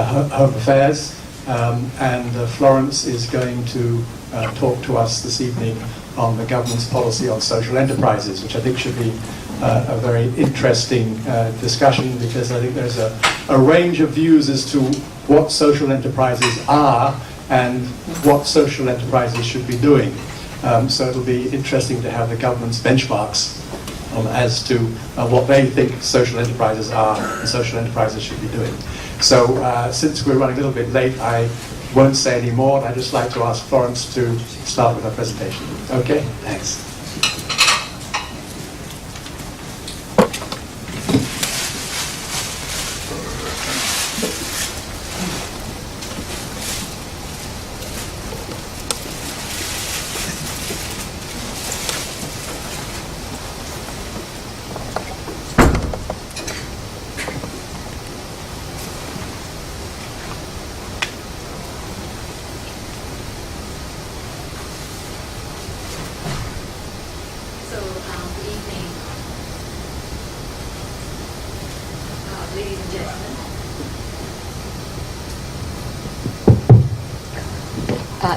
Home Affairs, and Florence is going to talk to us this evening on the government's policy on social enterprises, which I think should be a very interesting discussion, because I think there's a range of views as to what social enterprises are and what social enterprises should be doing. So it'll be interesting to have the government's benchmarks as to what they think social enterprises are and social enterprises should be doing. So since we're running a little bit late, I won't say any more. I'd just like to ask Florence to start with her presentation. Okay, thanks.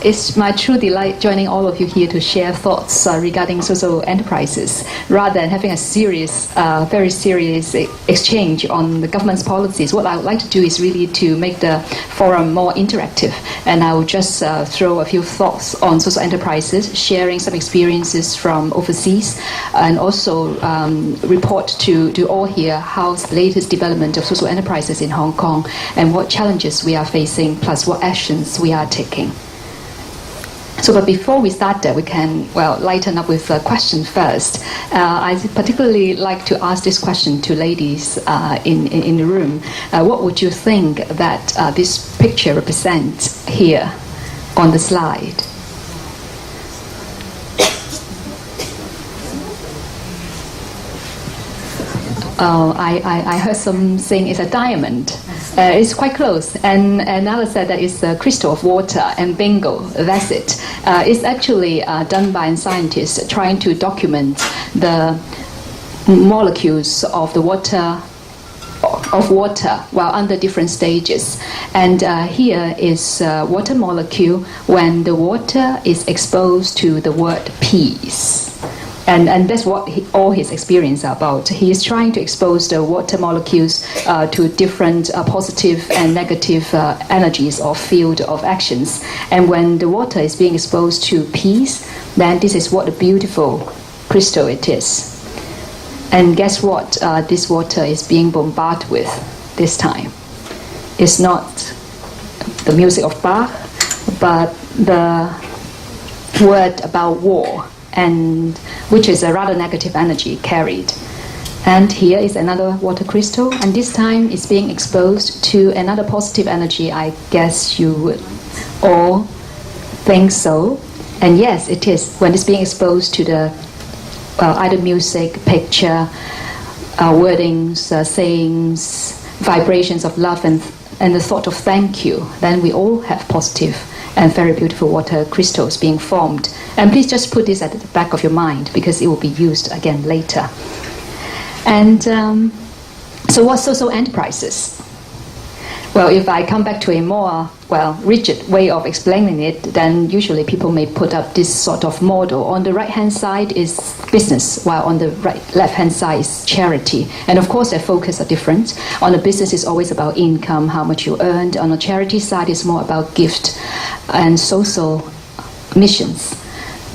It's my true delight joining all of you here to share thoughts regarding social enterprises, rather than having a serious, very serious exchange on the government's policies. What I would like to do is really to make the forum more interactive, and I will just throw a few thoughts on social enterprises, sharing some experiences from overseas, and also report to all here how's the latest development of social enterprises in Hong Kong and what challenges we are facing, plus what actions we are taking. So, but before we start that, we can, lighten up with a question first. I particularly like to ask this question to ladies in the room. What would you think that this picture represents here on the slide? I heard some saying it's a diamond. It's quite close, and another said that it's a crystal of water, and bingo, that's it. It's actually done by scientists trying to document the molecules of the water while under different stages. And here is water molecule when the water is exposed to the word peace. And that's what all his experience are about. He is trying to expose the water molecules to different positive and negative energies or field of actions. And when the water is being exposed to peace, then this is what a beautiful crystal it is. And guess what this water is being bombarded with this time? It's not the music of Bach, but the word about war, and which is a rather negative energy carried. And here is another water crystal, and this time it's being exposed to another positive energy. I guess you would all think so. And yes, it is. When it's being exposed to the either music, picture, wordings, sayings, vibrations of love and the thought of thank you, then we all have positive and very beautiful water crystals being formed. And please just put this at the back of your mind, because it will be used again later. And so what's social enterprises? Well, if I come back to a more, rigid way of explaining it, then usually people may put up this sort of model. On the right-hand side is business, while on the left-hand side is charity. And of course, their focus are different. On the business, it's always about income, how much you earned. On the charity side, it's more about gift and social missions.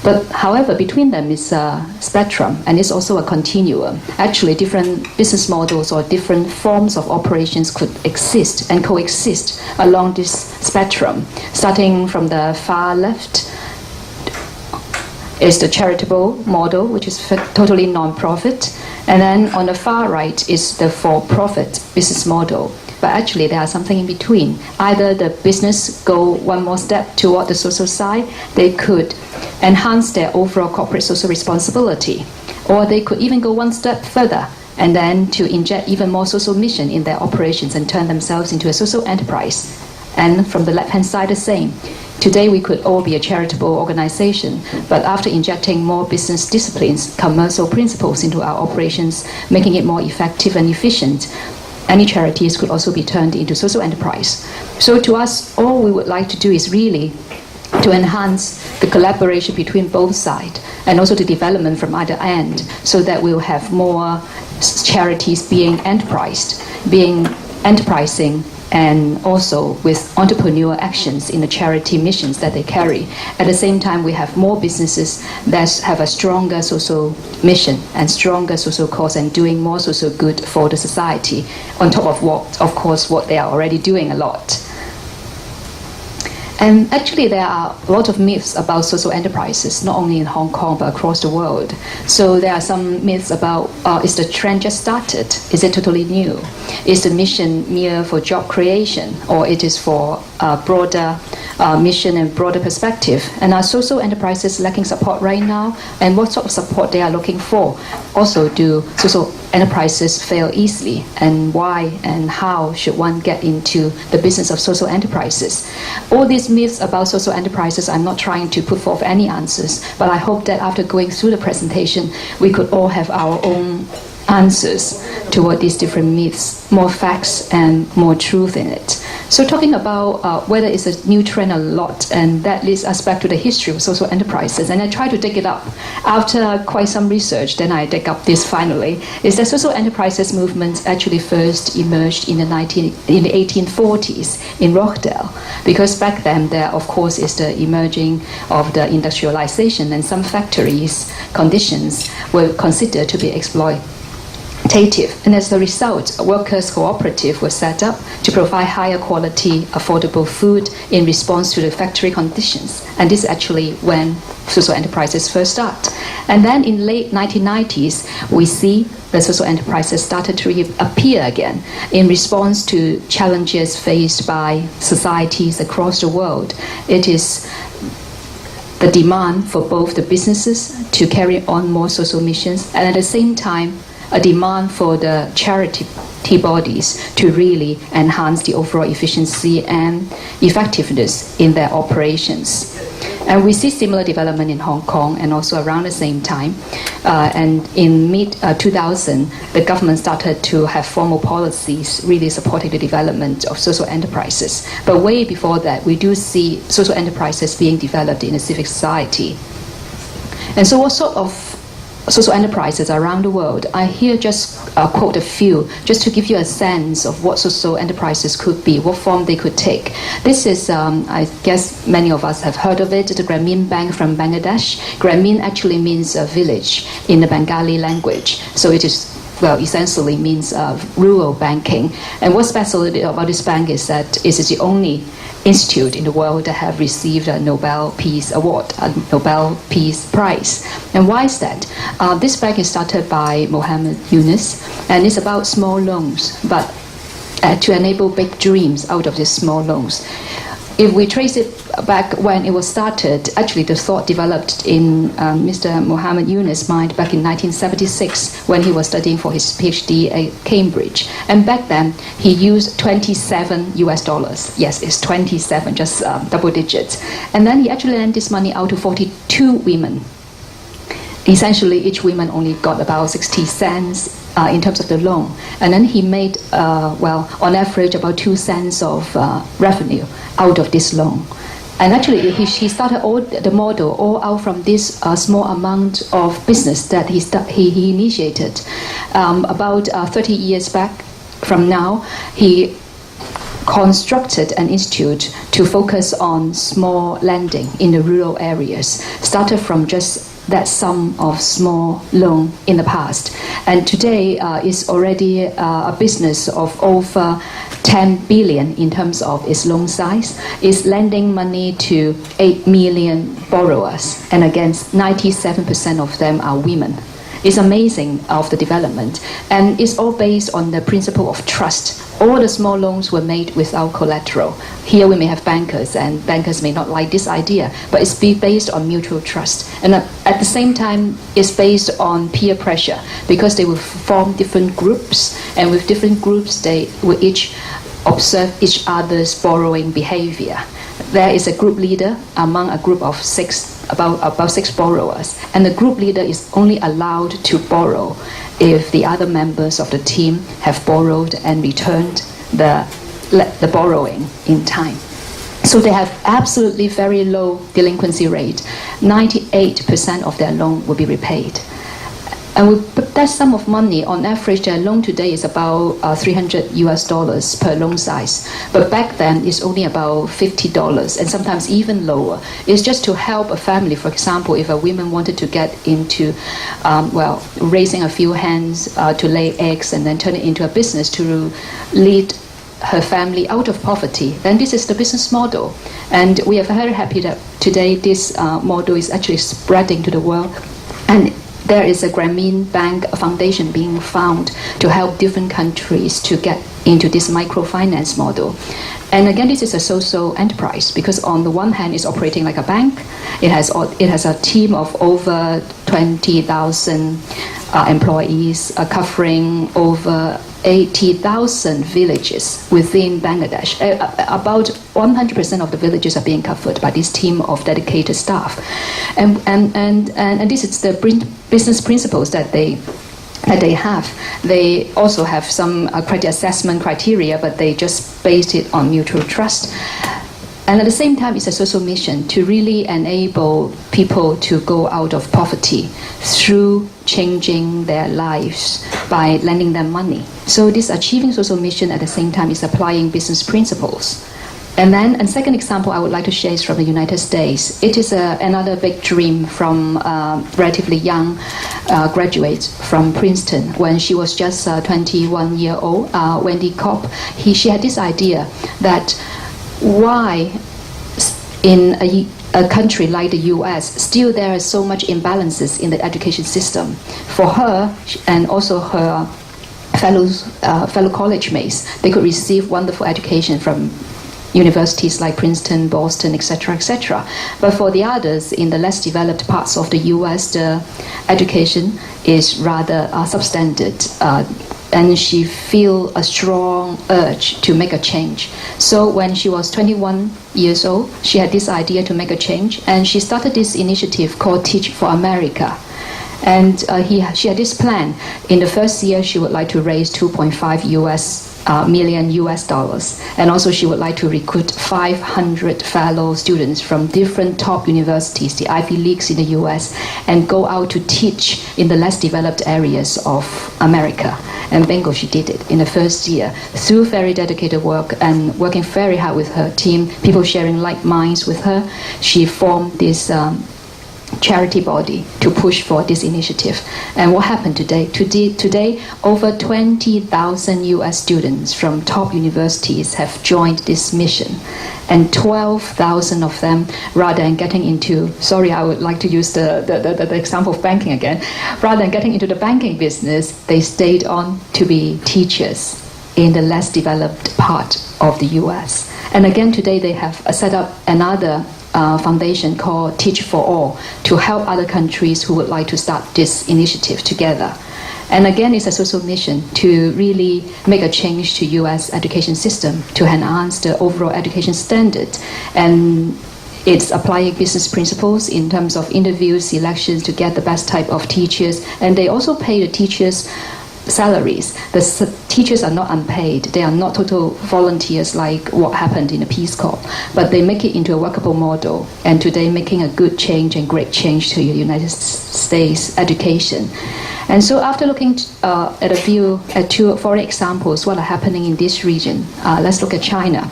But however, between them is a spectrum, and it's also a continuum. Actually, different business models or different forms of operations could exist and coexist along this spectrum. Starting from the far left is the charitable model, which is totally non-profit. And then on the far right is the for-profit business model. But actually, there are something in between. Either the business go one more step toward the social side, they could enhance their overall corporate social responsibility, or they could even go one step further and then to inject even more social mission in their operations and turn themselves into a social enterprise. And from the left-hand side, the same. Today, we could all be a charitable organization, but after injecting more business disciplines, commercial principles into our operations, making it more effective and efficient, any charities could also be turned into social enterprise. So to us, all we would like to do is really to enhance the collaboration between both sides and also the development from either end, so that we'll have more charities being enterprising, and also with entrepreneurial actions in the charity missions that they carry. At the same time, we have more businesses that have a stronger social mission and stronger social cause and doing more social good for the society, on top of what they are already doing a lot. And actually, there are a lot of myths about social enterprises, not only in Hong Kong, but across the world. So there are some myths about, is the trend just started? Is it totally new? Is the mission mere for job creation, or it is for a broader mission and broader perspective? And are social enterprises lacking support right now? And what sort of support they are looking for? Also, do social enterprises fail easily? And why and how should one get into the business of social enterprises? All these myths about social enterprises, I'm not trying to put forth any answers, but I hope that after going through the presentation, we could all have our own answers toward these different myths, more facts and more truth in it. So talking about whether it's a new trend a lot, and that leads us back to the history of social enterprises, and I try to dig it up. After quite some research, then I dig up this finally, is that social enterprises movement actually first emerged in the 1840s in Rochdale, because back then there of course is the emerging of the industrialization, and some factories conditions were considered to be exploitative. And as a result, a workers' cooperative was set up to provide higher quality, affordable food in response to the factory conditions. And this is actually when social enterprises first start. And then in late 1990s, we see the social enterprises started to appear again in response to challenges faced by societies across the world. It is the demand for both the businesses to carry on more social missions, and at the same time, a demand for the charity bodies to really enhance the overall efficiency and effectiveness in their operations. And we see similar development in Hong Kong and also around the same time. And in mid-2000, the government started to have formal policies really supporting the development of social enterprises. But way before that, we do see social enterprises being developed in a civic society. And so what sort of social enterprises around the world? I here just quote a few, just to give you a sense of what social enterprises could be, what form they could take. This is, I guess many of us have heard of it, the Grameen Bank from Bangladesh. Grameen actually means a village in the Bengali language. So it is, well, essentially means rural banking. And what's special about this bank is that it is the only institute in the world that have received a Nobel Peace Award, a Nobel Peace Prize. And why is that? This bank is started by Muhammad Yunus, and it's about small loans, but to enable big dreams out of these small loans. If we trace it back when it was started, actually the thought developed in Mr. Muhammad Yunus' mind back in 1976 when he was studying for his PhD at Cambridge. And back then, he used $27 US. Yes, it's 27, just double digits. And then he actually lent this money out to 42 women. Essentially, each woman only got about 60 cents in terms of the loan. And then he made, on average, about 2 cents of revenue out of this loan. And actually, he started all the model all out from this small amount of business that he initiated. About 30 years back from now, he constructed an institute to focus on small lending in the rural areas, started from just that sum of small loan in the past. And today is already a business of over 10 billion in terms of its loan size, is lending money to 8 million borrowers, and again, 97% of them are women. It's amazing of the development, and it's all based on the principle of trust. All the small loans were made without collateral. Here we may have bankers, and bankers may not like this idea, but it's based on mutual trust. And at the same time, it's based on peer pressure, because they will form different groups, and with different groups, they will each observe each other's borrowing behavior. there is a group leader among a group of about 6 borrowers, and the group leader is only allowed to borrow if the other members of the team have borrowed and returned the borrowing in time. So they have absolutely very low delinquency rate. 98% of their loan will be repaid. And we put that sum of money, on average, their loan today is about $300 per loan size. But back then, it's only about $50, and sometimes even lower. It's just to help a family. For example, if a woman wanted to get into, raising a few hens to lay eggs and then turn it into a business to lead her family out of poverty, then this is the business model. And we are very happy that today this model is actually spreading to the world. And there is a Grameen Bank foundation being found to help different countries to get into this microfinance model. And again, this is a social enterprise because on the one hand, it's operating like a bank. It has a team of over 20,000 employees covering over 80,000 villages within Bangladesh. About 100% of the villages are being covered by this team of dedicated staff. And this is the business principles that they have. They also have some credit assessment criteria, but they just base it on mutual trust. And at the same time, it's a social mission to really enable people to go out of poverty through changing their lives by lending them money. So this achieving social mission at the same time is applying business principles. And then a second example I would like to share is from the United States. It is another big dream from relatively young graduate from Princeton. When she was just 21 years old, Wendy Kopp, she had this idea that why in a country like the US, still there are so much imbalances in the education system. For her and also her fellow college mates, they could receive wonderful education from universities like Princeton, Boston, etc., etc. But for the others in the less developed parts of the US, the education is rather substandard. And she feel a strong urge to make a change. So when she was 21 years old, she had this idea to make a change, and she started this initiative called Teach for America. And she had this plan. In the first year, she would like to raise $2.5 million US dollars, and also she would like to recruit 500 fellow students from different top universities, the Ivy Leagues in the US, and go out to teach in the less developed areas of America. And bingo, she did it in the first year through very dedicated work and working very hard with her team, people sharing like minds with her. She formed this charity body to push for this initiative. And what happened today? Today, over 20,000 US students from top universities have joined this mission. And 12,000 of them, rather than getting into, sorry, I would like to use the example of banking again, rather than getting into the banking business, they stayed on to be teachers in the less developed part of the US. And again, today they have set up another foundation called Teach for All to help other countries who would like to start this initiative together. And again, it's a social mission to really make a change to US education system to enhance the overall education standard. And it's applying business principles in terms of interviews, selections to get the best type of teachers. And they also pay the teachers salaries. The teachers are not unpaid. They are not total volunteers like what happened in the Peace Corps, but they make it into a workable model, and today making a good change and great change to the United States education. And so after looking at two foreign examples, what are happening in this region, let's look at China.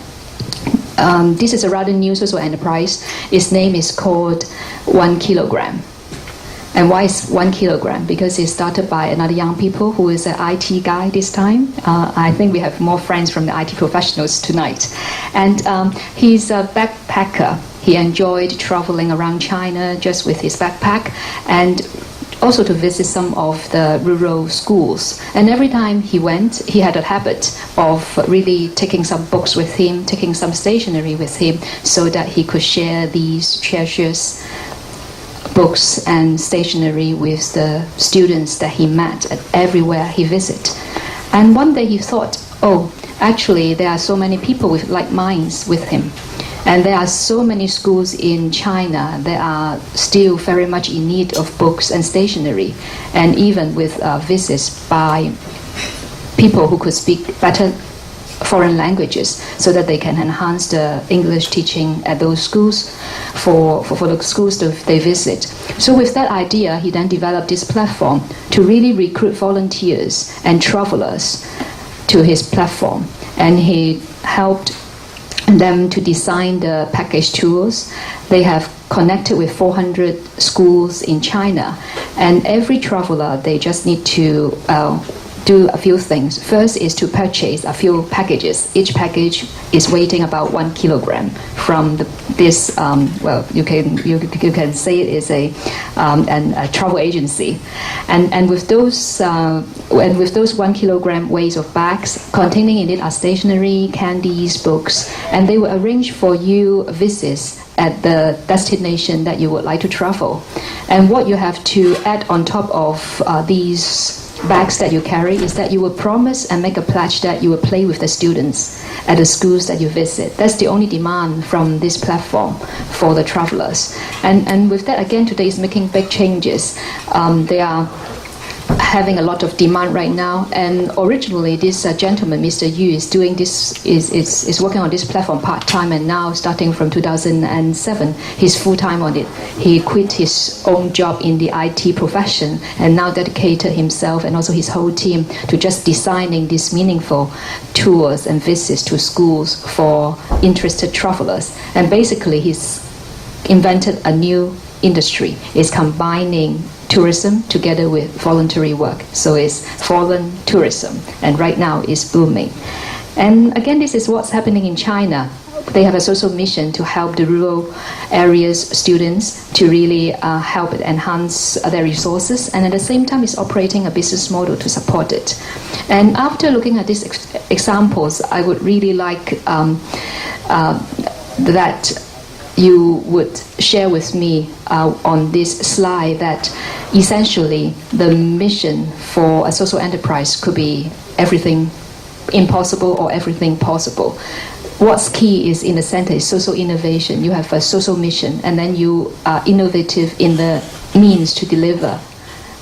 This is a rather new social enterprise. Its name is called 1 Kilogram. And why is 1 kilogram? Because it started by another young people who is an IT guy this time. I think we have more friends from the IT professionals tonight. And he's a backpacker. He enjoyed traveling around China just with his backpack, and also to visit some of the rural schools. And every time he went, he had a habit of really taking some books with him, taking some stationery with him, so that he could share these treasures books and stationery with the students that he met at everywhere he visited. And one day he thought, oh, actually there are so many people with like minds with him. And there are so many schools in China that are still very much in need of books and stationery, and even with visits by people who could speak better foreign languages, so that they can enhance the English teaching at those schools for the schools that they visit. So with that idea, he then developed this platform to really recruit volunteers and travelers to his platform. And he helped them to design the package tours. They have connected with 400 schools in China. And every traveler, they just need to do a few things. First is to purchase a few packages. Each package is weighing about 1 kilogram from this. You can say it is a travel agency, and with those 1 kilogram weights of bags containing in it are stationery, candies, books, and they will arrange for you visits at the destination that you would like to travel. And what you have to add on top of these bags that you carry is that you will promise and make a pledge that you will play with the students at the schools that you visit. That's the only demand from this platform for the travelers. And with that, again, today is making big changes. They are having a lot of demand right now, and originally this gentleman, Mr. Yu, is doing this, is working on this platform part-time, and now starting from 2007 he's full-time on it. He quit his own job in the IT profession and now dedicated himself and also his whole team to just designing these meaningful tours and visits to schools for interested travelers. And basically he's invented a new industry. It's combining tourism together with voluntary work. So it's foreign tourism, and right now it's booming. And again, this is what's happening in China. They have a social mission to help the rural areas students to really help enhance their resources, and at the same time it's operating a business model to support it. And after looking at these examples, I would really like that you would share with me on this slide that essentially the mission for a social enterprise could be everything impossible or everything possible. What's key is in the center is social innovation. You have a social mission, and then you are innovative in the means to deliver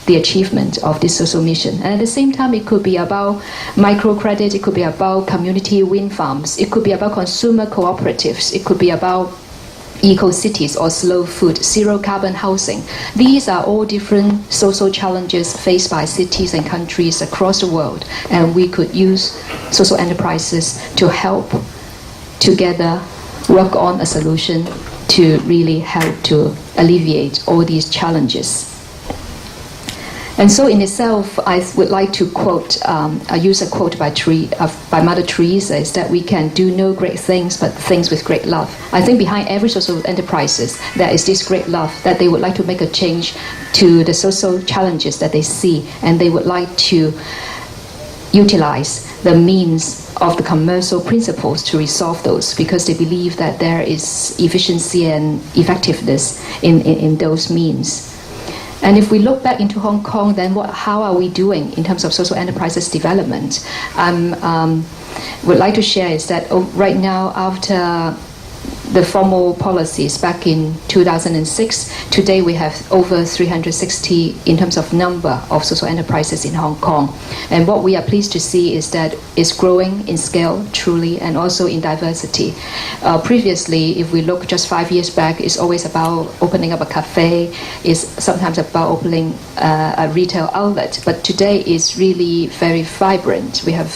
the achievement of this social mission. And at the same time, it could be about microcredit, it could be about community wind farms, it could be about consumer cooperatives, it could be about eco-cities or slow food, zero-carbon housing. These are all different social challenges faced by cities and countries across the world, and we could use social enterprises to help together work on a solution to really help to alleviate all these challenges. And so in itself, I would like to quote, use a quote by Mother Teresa, is that we can do no great things but things with great love. I think behind every social enterprises, there is this great love that they would like to make a change to the social challenges that they see, and they would like to utilize the means of the commercial principles to resolve those, because they believe that there is efficiency and effectiveness in those means. And if we look back into Hong Kong, then how are we doing in terms of social enterprises development? Would like to share is that right now, after the formal policies back in 2006, today we have over 360 in terms of number of social enterprises in Hong Kong. And what we are pleased to see is that it's growing in scale, truly, and also in diversity. Previously, if we look just 5 years back, it's always about opening up a cafe, it's sometimes about opening a retail outlet. But today is really very vibrant. We have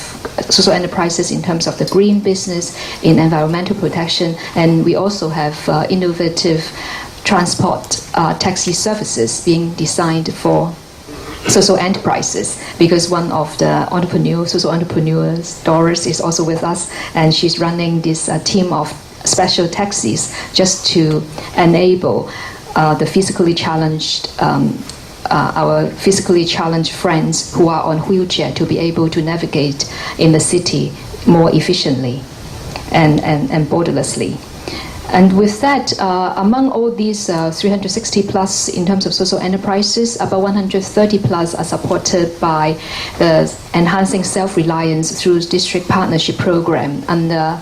social enterprises in terms of the green business, in environmental protection, and we also have innovative transport taxi services being designed for social enterprises, because one of the social entrepreneurs, Doris, is also with us, and she's running this team of special taxis just to enable the physically challenged our physically challenged friends who are on wheelchair to be able to navigate in the city more efficiently and borderlessly. And with that, among all these 360 plus in terms of social enterprises, about 130 plus are supported by the Enhancing Self-Reliance through District Partnership Program under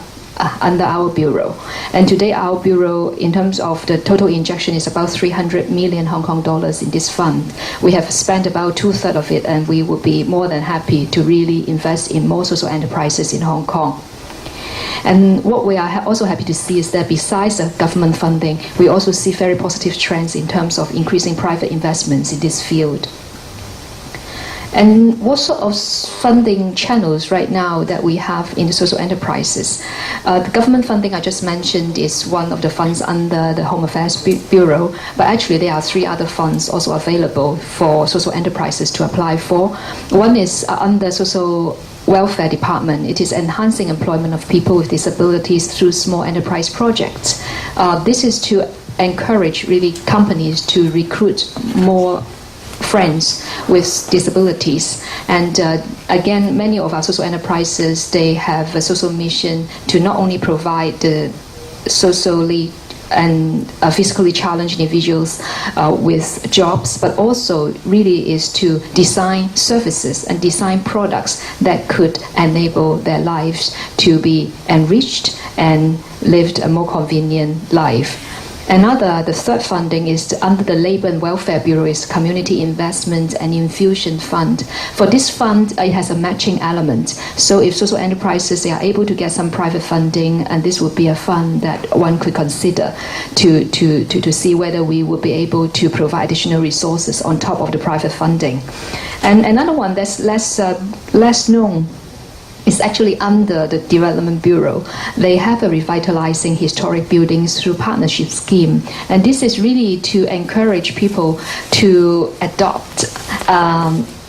under our bureau. And today our bureau, in terms of the total injection, is about 300 million Hong Kong dollars in this fund. We have spent about 2/3 of it, and we would be more than happy to really invest in more social enterprises in Hong Kong. And what we are also happy to see is that besides the government funding, we also see very positive trends in terms of increasing private investments in this field. And what sort of funding channels right now that we have in the social enterprises? The government funding I just mentioned is one of the funds under the Home Affairs Bureau, but actually there are 3 other funds also available for social enterprises to apply for. One is under Social Welfare Department. It is enhancing employment of people with disabilities through small enterprise projects. This is to encourage really companies to recruit more friends with disabilities. And again, many of our social enterprises, they have a social mission to not only provide the socially and physically challenged individuals with jobs, but also really is to design services and design products that could enable their lives to be enriched and lived a more convenient life. The third funding is under the Labour and Welfare Bureau, is Community Investment and Infusion Fund. For this fund, it has a matching element. So if social enterprises, they are able to get some private funding, and this would be a fund that one could consider to see whether we would be able to provide additional resources on top of the private funding. And another one that's less known is actually under the Development Bureau. They have a revitalizing historic buildings through partnership scheme, and this is really to encourage people to adopt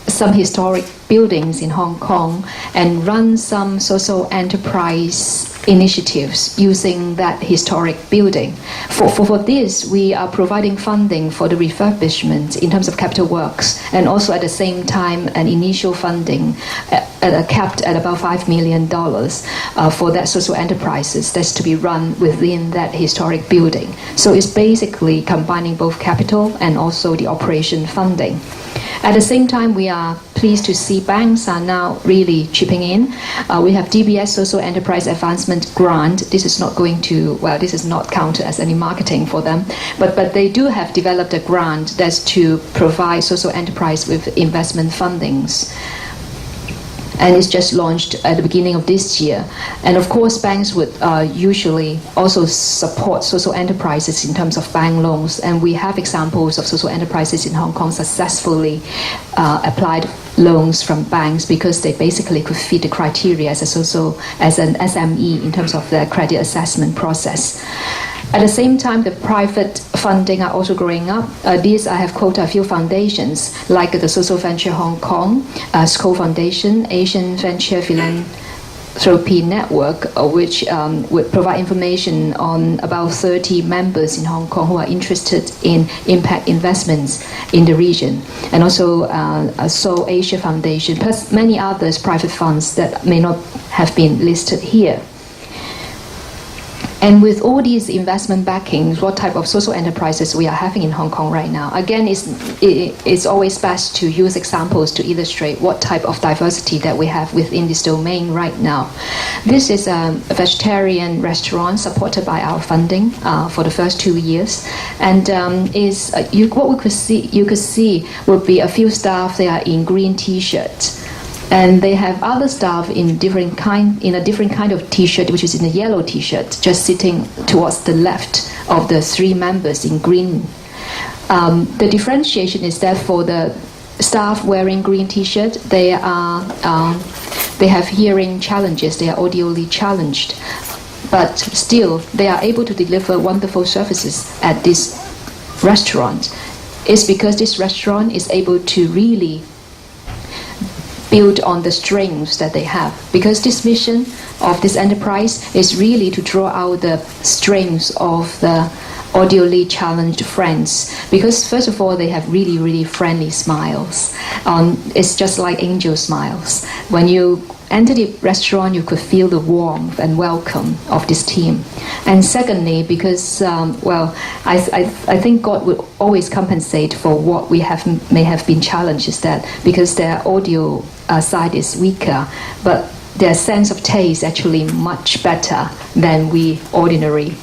some historic buildings in Hong Kong and run some social enterprise initiatives using that historic building. For this, we are providing funding for the refurbishment in terms of capital works, and also at the same time an initial funding capped at about $5 million for that social enterprises that's to be run within that historic building. So it's basically combining both capital and also the operation funding. At the same time, we are pleased to see banks are now really chipping in. We have DBS Social Enterprise Advancement Grant. This is not going to, this is not counted as any marketing for them, but they do have developed a grant that's to provide social enterprise with investment fundings. And it's just launched at the beginning of this year. And of course, banks would usually also support social enterprises in terms of bank loans. And we have examples of social enterprises in Hong Kong successfully applied loans from banks because they basically could fit the criteria as an SME in terms of their credit assessment process. At the same time, the private funding are also growing up. These I have quoted a few foundations like the Social Venture Hong Kong, SCO Foundation, Asian Venture Philanthropy Network, which would provide information on about 30 members in Hong Kong who are interested in impact investments in the region. And also Seoul Asia Foundation, plus many others private funds that may not have been listed here. And with all these investment backings, what type of social enterprises we are having in Hong Kong right now? Again, it's always best to use examples to illustrate what type of diversity that we have within this domain right now. This is a vegetarian restaurant supported by our funding for the first 2 years. And what you could see would be a few staff, they are in green T-shirts. And they have other staff in a different kind of T-shirt, which is in a yellow T-shirt, just sitting towards the left of the 3 members in green. The differentiation is that for the staff wearing green T-shirt, they have hearing challenges, they are audially challenged, but still they are able to deliver wonderful services at this restaurant. It's because this restaurant is able to really build on the strengths that they have, because this mission of this enterprise is really to draw out the strengths of the audially challenged friends, because first of all they have really, really friendly smiles. It's just like angel smiles. When you enter the restaurant, you could feel the warmth and welcome of this team. And secondly, because I think God will always compensate for what we may have been challenged, is that because their audio side is weaker, but their sense of taste actually much better than we ordinary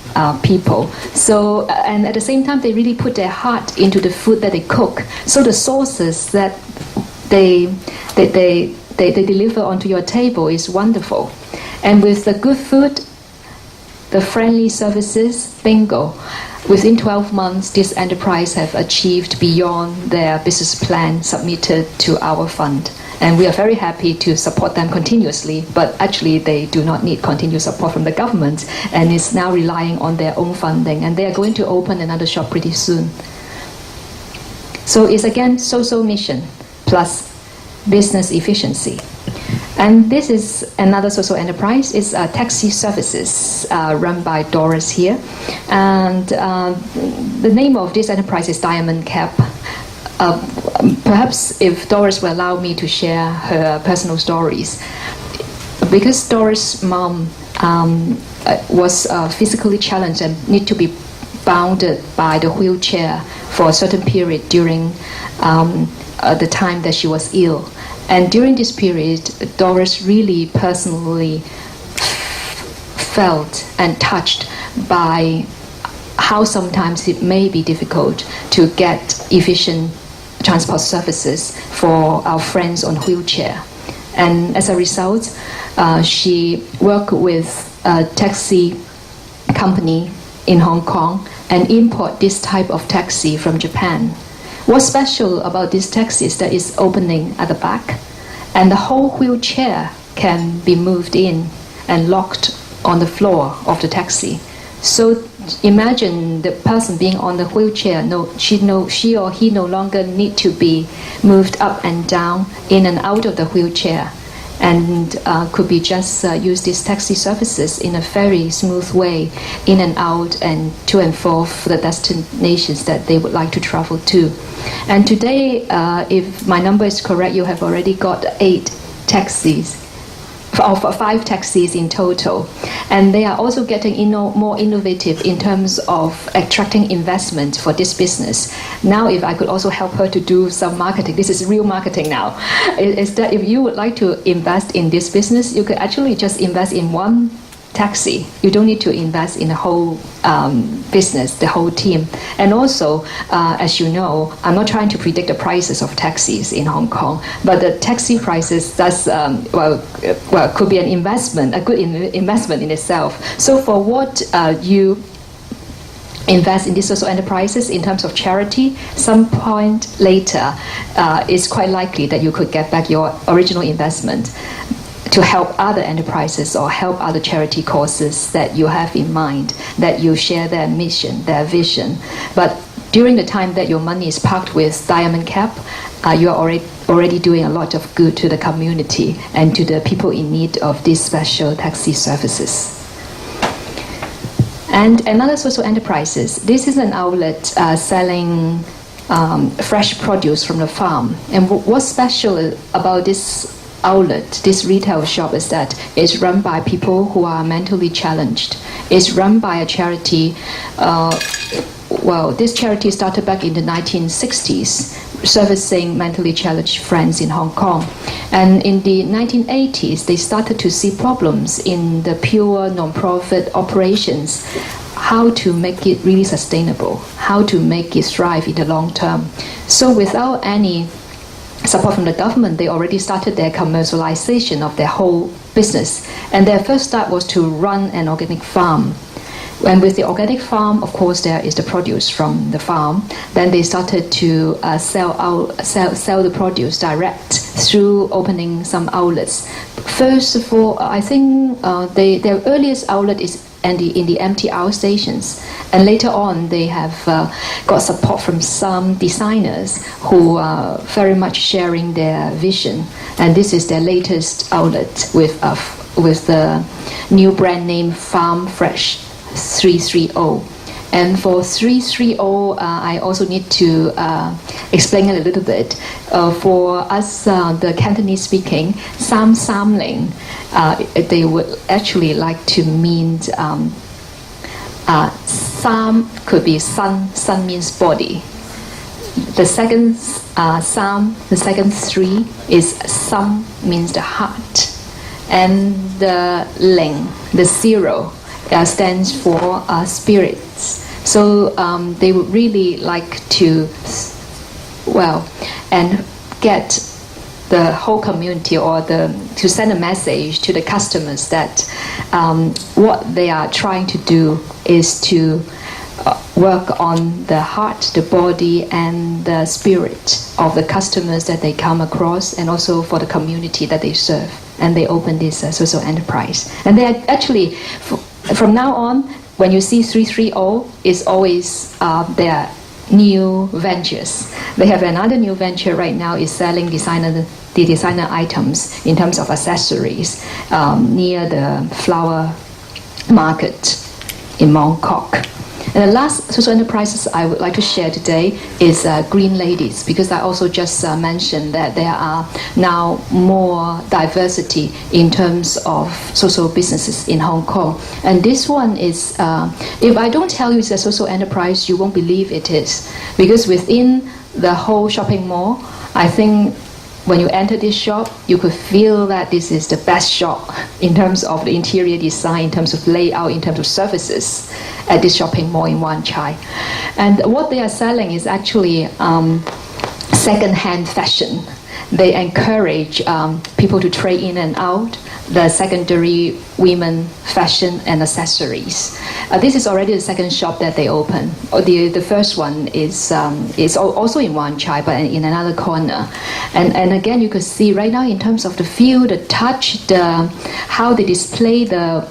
people. So, and at the same time, they really put their heart into the food that they cook. So the sauces that they deliver onto your table is wonderful. And with the good food, the friendly services, bingo. Within 12 months, this enterprise have achieved beyond their business plan submitted to our fund. And we are very happy to support them continuously, but actually they do not need continuous support from the government, and is now relying on their own funding, and they are going to open another shop pretty soon. So it's again social mission plus business efficiency. And this is another social enterprise. It's taxi services run by Doris here. And the name of this enterprise is Diamond Cap. Perhaps if Doris will allow me to share her personal stories. Because Doris' mom was physically challenged and need to be bounded by the wheelchair for a certain period during the time that she was ill. And during this period, Doris really personally felt and touched by how sometimes it may be difficult to get efficient transport services for our friends on wheelchair. And as a result, she worked with a taxi company in Hong Kong and import this type of taxi from Japan. What's special about this taxi is that it's opening at the back, and the whole wheelchair can be moved in and locked on the floor of the taxi. So imagine the person being on the wheelchair, she or he no longer need to be moved up and down, in and out of the wheelchair, and could be just use these taxi services in a very smooth way, in and out and to and fro for the destinations that they would like to travel to. And today, if my number is correct, you have already got 8 taxis, or 5 taxis in total. And they are also getting more innovative in terms of attracting investment for this business. Now, if I could also help her to do some marketing, this is real marketing now, is that if you would like to invest in this business, you could actually just invest in one taxi. You don't need to invest in the whole business, the whole team. And also, as you know, I'm not trying to predict the prices of taxis in Hong Kong, but the taxi prices, that's could be an investment, a good investment in itself. So for what you invest in these social enterprises in terms of charity, some point later, it's quite likely that you could get back your original investment to help other enterprises or help other charity causes that you have in mind, that you share their mission, their vision. But during the time that your money is parked with Diamond Cap, you are already doing a lot of good to the community and to the people in need of these special taxi services. And another social enterprises, this is an outlet selling fresh produce from the farm. And what's special about this outlet, this retail shop, is that it's run by people who are mentally challenged. It's run by a charity. This charity started back in the 1960s, servicing mentally challenged friends in Hong Kong. And in the 1980s, they started to see problems in the pure non-profit operations, how to make it really sustainable, how to make it thrive in the long term. So without any support from the government, they already started their commercialization of their whole business. And their first start was to run an organic farm. And with the organic farm, of course, there is the produce from the farm. Then they started to sell the produce direct through opening some outlets. First of all, I think their earliest outlet is in the MTR stations. And later on, they have got support from some designers who are very much sharing their vision. And this is their latest outlet with the new brand name Farm Fresh 330. And for 330, I also need to explain it a little bit. For us, the Cantonese speaking, Sam Samling, they would actually like to mean Sam could be sun means body. The second Sam, the second 3 is Sam means the heart. And the Ling, the 0, stands for spirits. So they would really like to, and get the whole community to send a message to the customers that what they are trying to do is to work on the heart, the body, and the spirit of the customers that they come across, and also for the community that they serve. And they open this social enterprise. And they are actually, from now on, when you see 330, it's always their new ventures. They have another new venture right now, is selling the designer items in terms of accessories near the flower market in Mongkok. And the last social enterprises I would like to share today is Green Ladies, because I also just mentioned that there are now more diversity in terms of social businesses in Hong Kong. And this one is, if I don't tell you it's a social enterprise, you won't believe it is. Because within the whole shopping mall, I think when you enter this shop, you could feel that this is the best shop in terms of the interior design, in terms of layout, in terms of services at this shopping mall in Wan Chai. And what they are selling is actually second-hand fashion. They encourage people to trade in and out the secondary women fashion and accessories. This is already the second shop that they open. The first one is also in Wan Chai, but in another corner. And again, you could see right now in terms of the feel, the touch, how they display the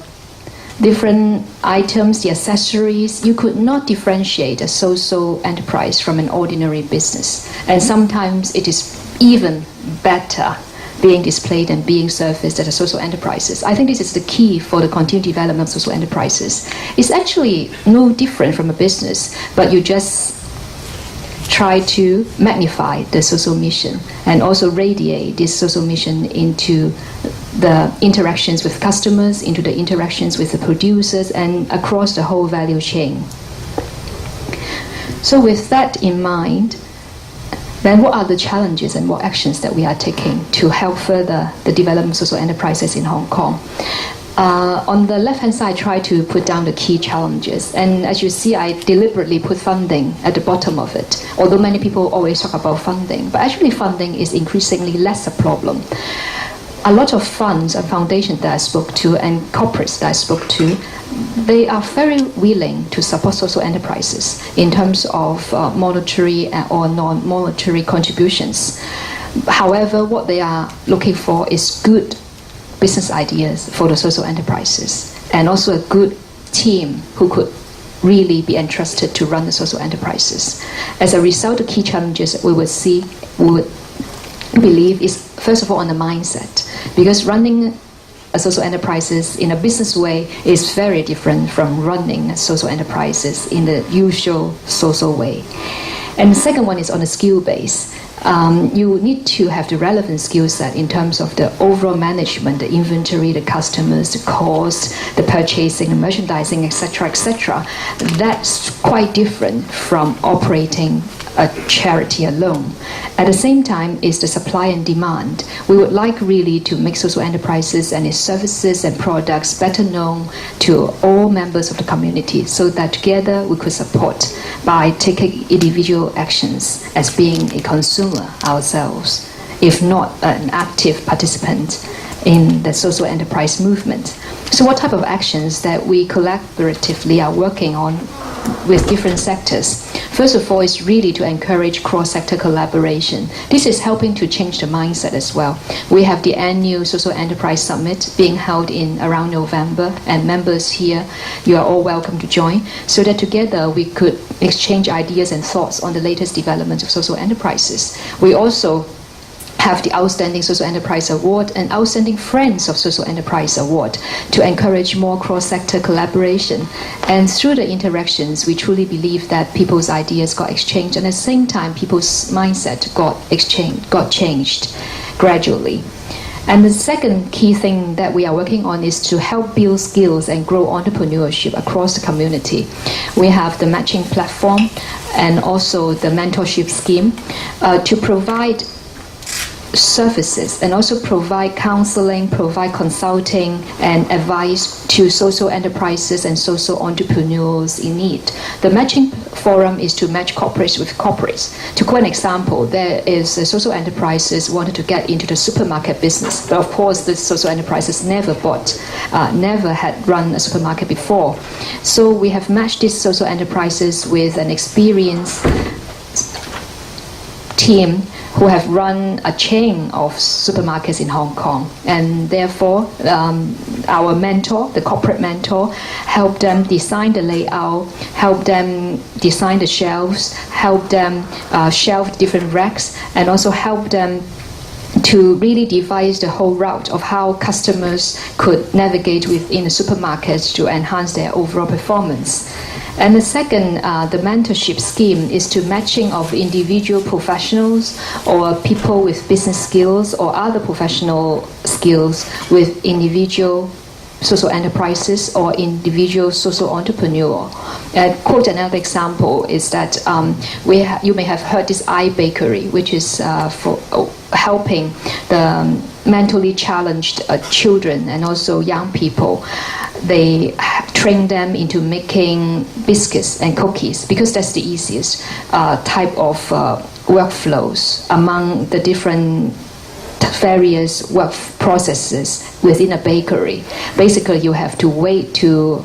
different items, the accessories, you could not differentiate a social enterprise from an ordinary business. And sometimes it is even better being displayed and being surfaced as social enterprises. I think this is the key for the continued development of social enterprises. It's actually no different from a business, but you just try to magnify the social mission and also radiate this social mission into the interactions with customers, into the interactions with the producers, and across the whole value chain. So with that in mind, then what are the challenges and what actions that we are taking to help further the development of social enterprises in Hong Kong? On the left-hand side, I try to put down the key challenges. And as you see, I deliberately put funding at the bottom of it, although many people always talk about funding. But actually funding is increasingly less a problem. A lot of funds and foundations that I spoke to and corporates that I spoke to, they are very willing to support social enterprises in terms of monetary or non-monetary contributions. However, what they are looking for is good business ideas for the social enterprises, and also a good team who could really be entrusted to run the social enterprises. As a result, the key challenges we would believe is, first of all, on the mindset, because running a social enterprises in a business way is very different from running social enterprises in the usual social way. And the second one is on the skill base. You need to have the relevant skill set in terms of the overall management, the inventory, the customers, the cost, the purchasing, the merchandising, etc., etc. That's quite different from operating a charity alone. At the same time is the supply and demand. We would like really to make social enterprises and its services and products better known to all members of the community, so that together we could support by taking individual actions as being a consumer ourselves, if not an active participant in the social enterprise movement. So what type of actions that we collaboratively are working on with different sectors? First of all, is really to encourage cross-sector collaboration. This is helping to change the mindset as well. We have the annual Social Enterprise Summit being held in around November, and members here, you are all welcome to join, so that together we could exchange ideas and thoughts on the latest developments of social enterprises. We also have the Outstanding Social Enterprise Award and Outstanding Friends of Social Enterprise Award to encourage more cross-sector collaboration. And through the interactions, we truly believe that people's ideas got exchanged, and at the same time, people's mindset got changed gradually. And the second key thing that we are working on is to help build skills and grow entrepreneurship across the community. We have the matching platform and also the mentorship scheme to provide services and also provide counseling, provide consulting and advice to social enterprises and social entrepreneurs in need. The matching forum is to match corporates with corporates. To quote an example, there is a social enterprises wanted to get into the supermarket business, but of course the social enterprises never had run a supermarket before. So we have matched these social enterprises with an experienced team who have run a chain of supermarkets in Hong Kong, and therefore our mentor, the corporate mentor, helped them design the layout, helped them design the shelves, helped them shelve different racks, and also helped them to really devise the whole route of how customers could navigate within the supermarkets to enhance their overall performance. And the second, the mentorship scheme is to matching of individual professionals or people with business skills or other professional skills with individual social enterprises or individual social entrepreneur. Quote another example is that you may have heard this iBakery, which is for helping the mentally challenged children and also young people. They train them into making biscuits and cookies because that's the easiest type of workflows among the different various work processes within a bakery. Basically, you have to wait to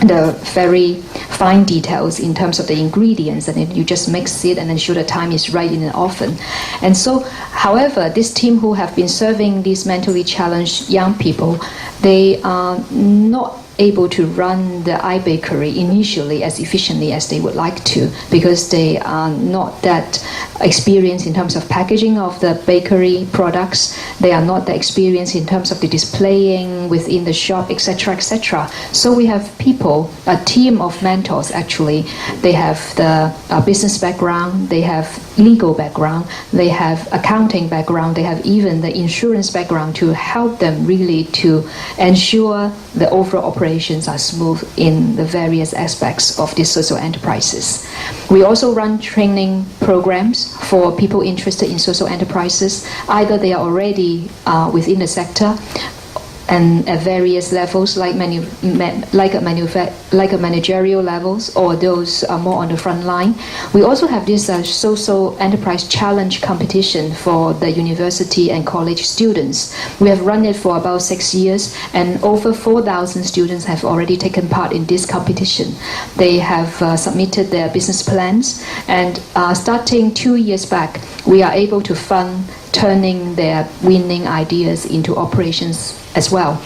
the very fine details in terms of the ingredients, and then you just mix it and ensure the time is right in the oven. And so, however, this team who have been serving these mentally challenged young people, they are not able to run the iBakery initially as efficiently as they would like to because they are not that experienced in terms of packaging of the bakery products. They are not that experienced in terms of the displaying within the shop, etc., etc. So we have people, a team of mentors actually. They have the business background, they have legal background, they have accounting background, they have even the insurance background to help them really to ensure the overall operations are smooth in the various aspects of these social enterprises. We also run training programs for people interested in social enterprises. Either they are already within the sector and at various levels, like managerial levels, or those are more on the front line. We also have this social enterprise challenge competition for the university and college students. We have run it for about 6 years, and over 4,000 students have already taken part in this competition. They have submitted their business plans, and starting 2 years back, we are able to fund turning their winning ideas into operations as well.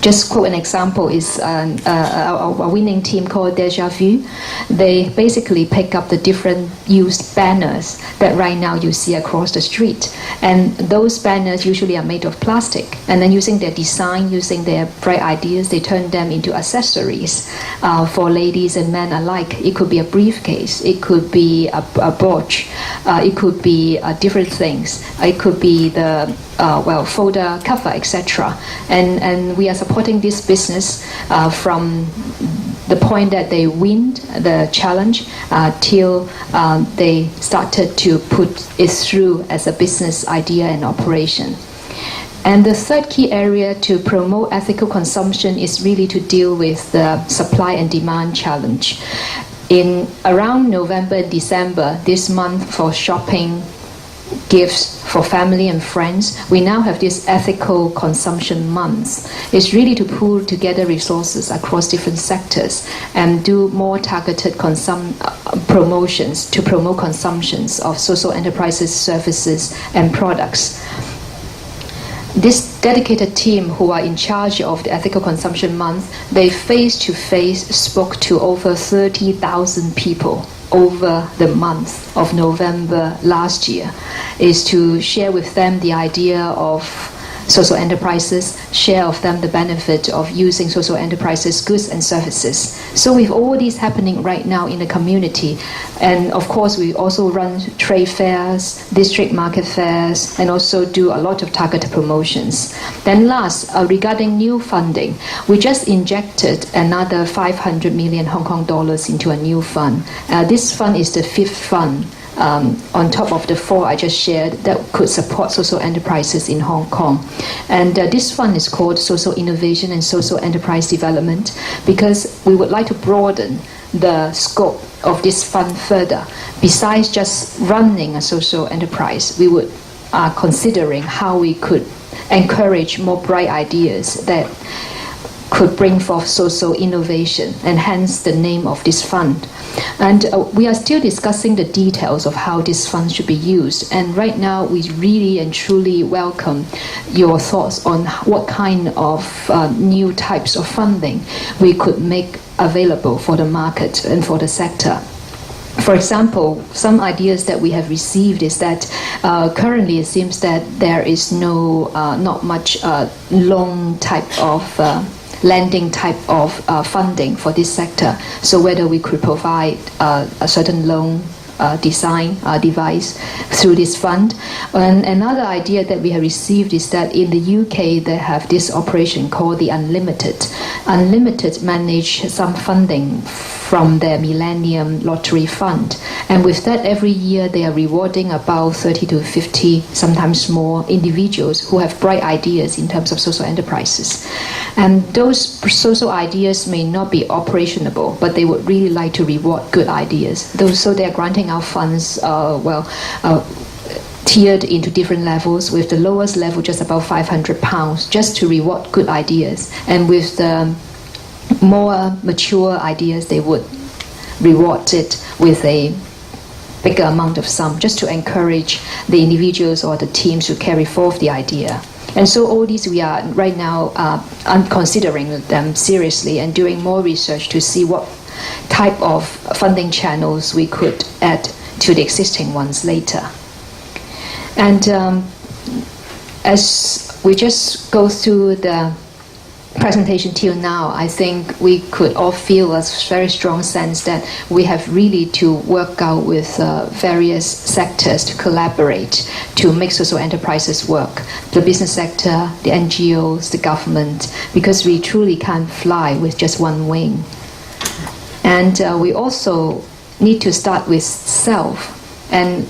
Just quote an example is a winning team called Deja Vu. They basically pick up the different used banners that right now you see across the street. And those banners usually are made of plastic. And then using their design, using their bright ideas, they turn them into accessories for ladies and men alike. It could be a briefcase. It could be a brooch. It could be different things. It could be the folder cover, etc. And we are supporting this business from the point that they win the challenge till they started to put it through as a business idea and operation. And the third key area to promote ethical consumption is really to deal with the supply and demand challenge. In around November and December this month for shopping, gifts for family and friends, we now have this ethical consumption month. It's really to pool together resources across different sectors and do more targeted promotions to promote consumptions of social enterprises, services and products. This dedicated team who are in charge of the Ethical Consumption Month, they face-to-face spoke to over 30,000 people over the month of November last year, is to share with them the idea of social enterprises, share of them the benefit of using social enterprises goods and services. So with all these happening right now in the community, and of course we also run trade fairs, district market fairs, and also do a lot of targeted promotions. Then last, regarding new funding, we just injected another 500 million Hong Kong dollars into a new fund. This fund is the fifth fund on top of the 4 I just shared, that could support social enterprises in Hong Kong. And this fund is called Social Innovation and Social Enterprise Development, because we would like to broaden the scope of this fund further. Besides just running a social enterprise, we would considering how we could encourage more bright ideas that could bring forth social innovation, and hence the name of this fund. And we are still discussing the details of how this fund should be used. And right now, we really and truly welcome your thoughts on what kind of new types of funding we could make available for the market and for the sector. For example, some ideas that we have received is that currently it seems that there is not much loan type of lending type of funding for this sector. So whether we could provide a certain loan device through this fund. And another idea that we have received is that in the UK they have this operation called the Unlimited. Unlimited manage some funding from their Millennium Lottery Fund. And with that, every year they are rewarding about 30 to 50, sometimes more, individuals who have bright ideas in terms of social enterprises. And those social ideas may not be operationable, but they would really like to reward good ideas. So they are granting out funds, tiered into different levels, with the lowest level just about £500, just to reward good ideas. And with the more mature ideas, they would reward it with a bigger amount of sum, just to encourage the individuals or the teams to carry forth the idea. And so all these we are right now considering them seriously and doing more research to see what type of funding channels we could add to the existing ones later. And as we just go through the presentation till now, I think we could all feel a very strong sense that we have really to work out with various sectors to collaborate to make social enterprises work. The business sector, the NGOs, the government, because we truly can't fly with just one wing. And we also need to start with self. And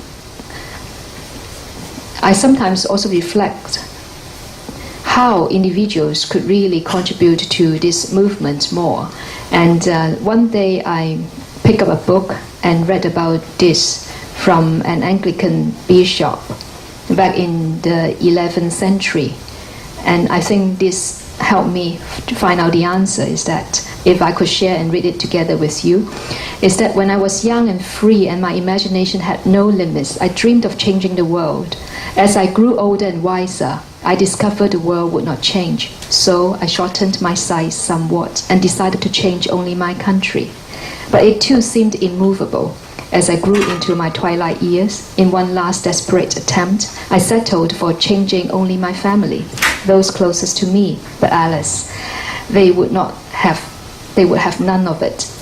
I sometimes also reflect how individuals could really contribute to this movement more. And one day I picked up a book and read about this from an Anglican bishop back in the 11th century. And I think this helped me to find out the answer, is that if I could share and read it together with you, is that when I was young and free and my imagination had no limits, I dreamed of changing the world. As I grew older and wiser, I discovered the world would not change. So I shortened my size somewhat and decided to change only my country. But it too seemed immovable. As I grew into my twilight years, in one last desperate attempt, I settled for changing only my family, those closest to me. But alas, they would have none of it.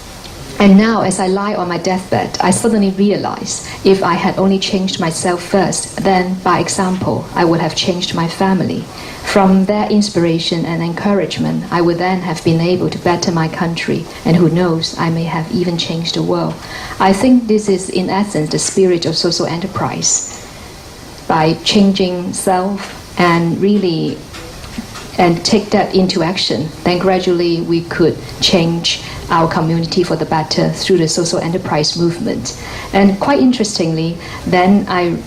And now, as I lie on my deathbed, I suddenly realize if I had only changed myself first, then, by example, I would have changed my family. From their inspiration and encouragement, I would then have been able to better my country, and who knows, I may have even changed the world. I think this is, in essence, the spirit of social enterprise. By changing self and really take that into action, then gradually we could change our community for the better through the social enterprise movement. And quite interestingly, then I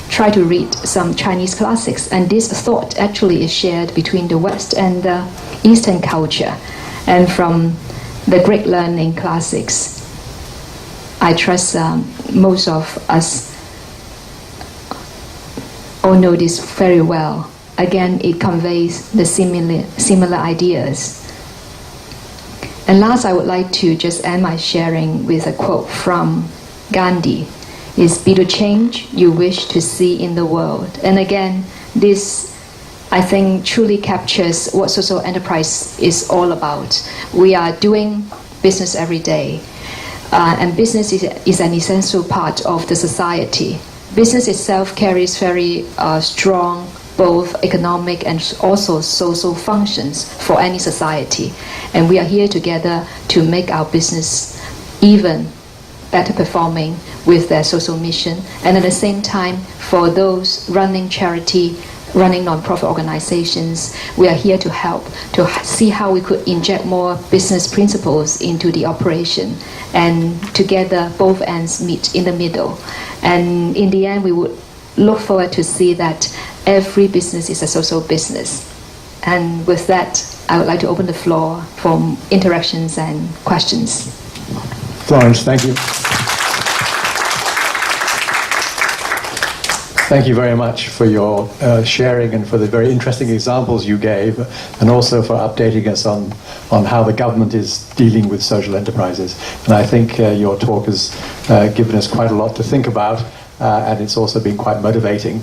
try to read some Chinese classics, and this thought actually is shared between the West and the Eastern culture. And from the great learning classics, I trust most of us all know this very well. Again, it conveys the similar ideas. And last, I would like to just end my sharing with a quote from Gandhi. It's "Be the change you wish to see in the world." And again, this, I think, truly captures what social enterprise is all about. We are doing business every day, and business is an essential part of the society. Business itself carries very strong both economic and also social functions for any society. And we are here together to make our business even better performing with their social mission. And at the same time, for those running charity, running non-profit organizations, we are here to help, to see how we could inject more business principles into the operation. And together, both ends meet in the middle. And in the end, we would look forward to see that every business is a social business. And with that, I would like to open the floor for interactions and questions. Florence, thank you. Thank you very much for your sharing and for the very interesting examples you gave, and also for updating us on how the government is dealing with social enterprises. And I think your talk has given us quite a lot to think about, and it's also been quite motivating.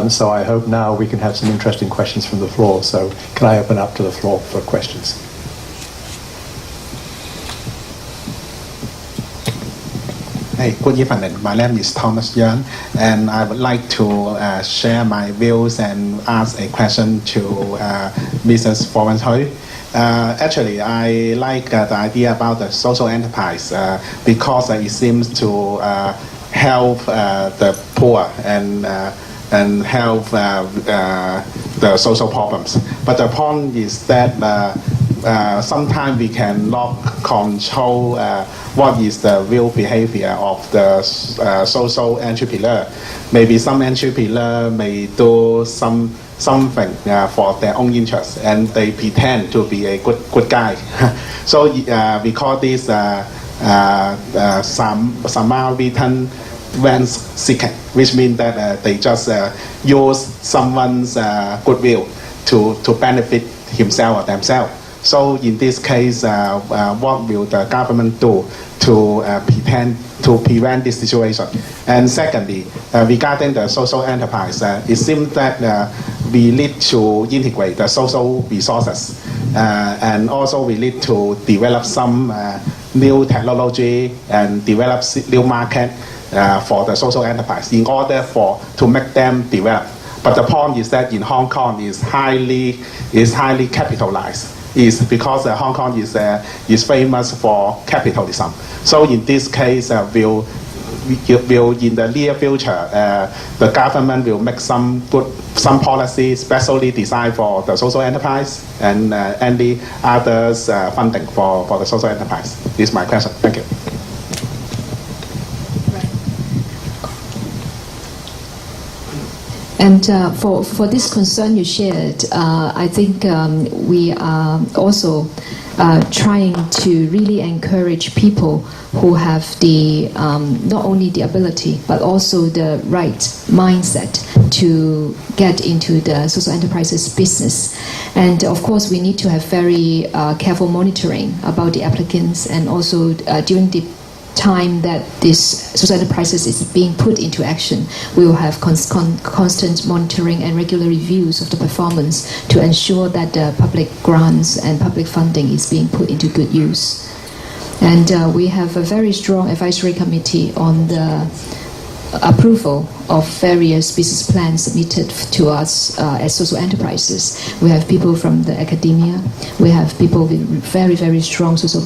So I hope now we can have some interesting questions from the floor. So can I open up to the floor for questions? Hey, good evening. My name is Thomas Young, and I would like to share my views and ask a question to Mrs. Florence Hui. Actually, I like the idea about the social enterprise because it seems to help the poor and help the social problems. But the point is that sometimes we cannot control what is the real behavior of the social entrepreneur. Maybe some entrepreneur may do something for their own interest, and they pretend to be a good guy. So we call this Samaritan rent seeking, which means that they just use someone's goodwill to benefit himself or themselves. So in this case, what will the government do to prevent this situation? And secondly, regarding the social enterprise, it seems that we need to integrate the social resources, and also we need to develop some new technology and develop new market for the social enterprise in order to make them develop. But the point is that in Hong Kong is highly capitalized. Is because Hong Kong is famous for capitalism. So in this case, will in the near future, the government will make some policy specially designed for the social enterprise and any others funding for the social enterprise. This is my question. Thank you. And for this concern you shared, I think we are also trying to really encourage people who have the not only the ability but also the right mindset to get into the social enterprises business. And of course, we need to have very careful monitoring about the applicants, and also during the time that this social enterprises is being put into action, we will have constant monitoring and regular reviews of the performance to ensure that the public grants and public funding is being put into good use. And we have a very strong advisory committee on the approval of various business plans submitted to us as social enterprises. We have people from the academia, we have people with very, very strong social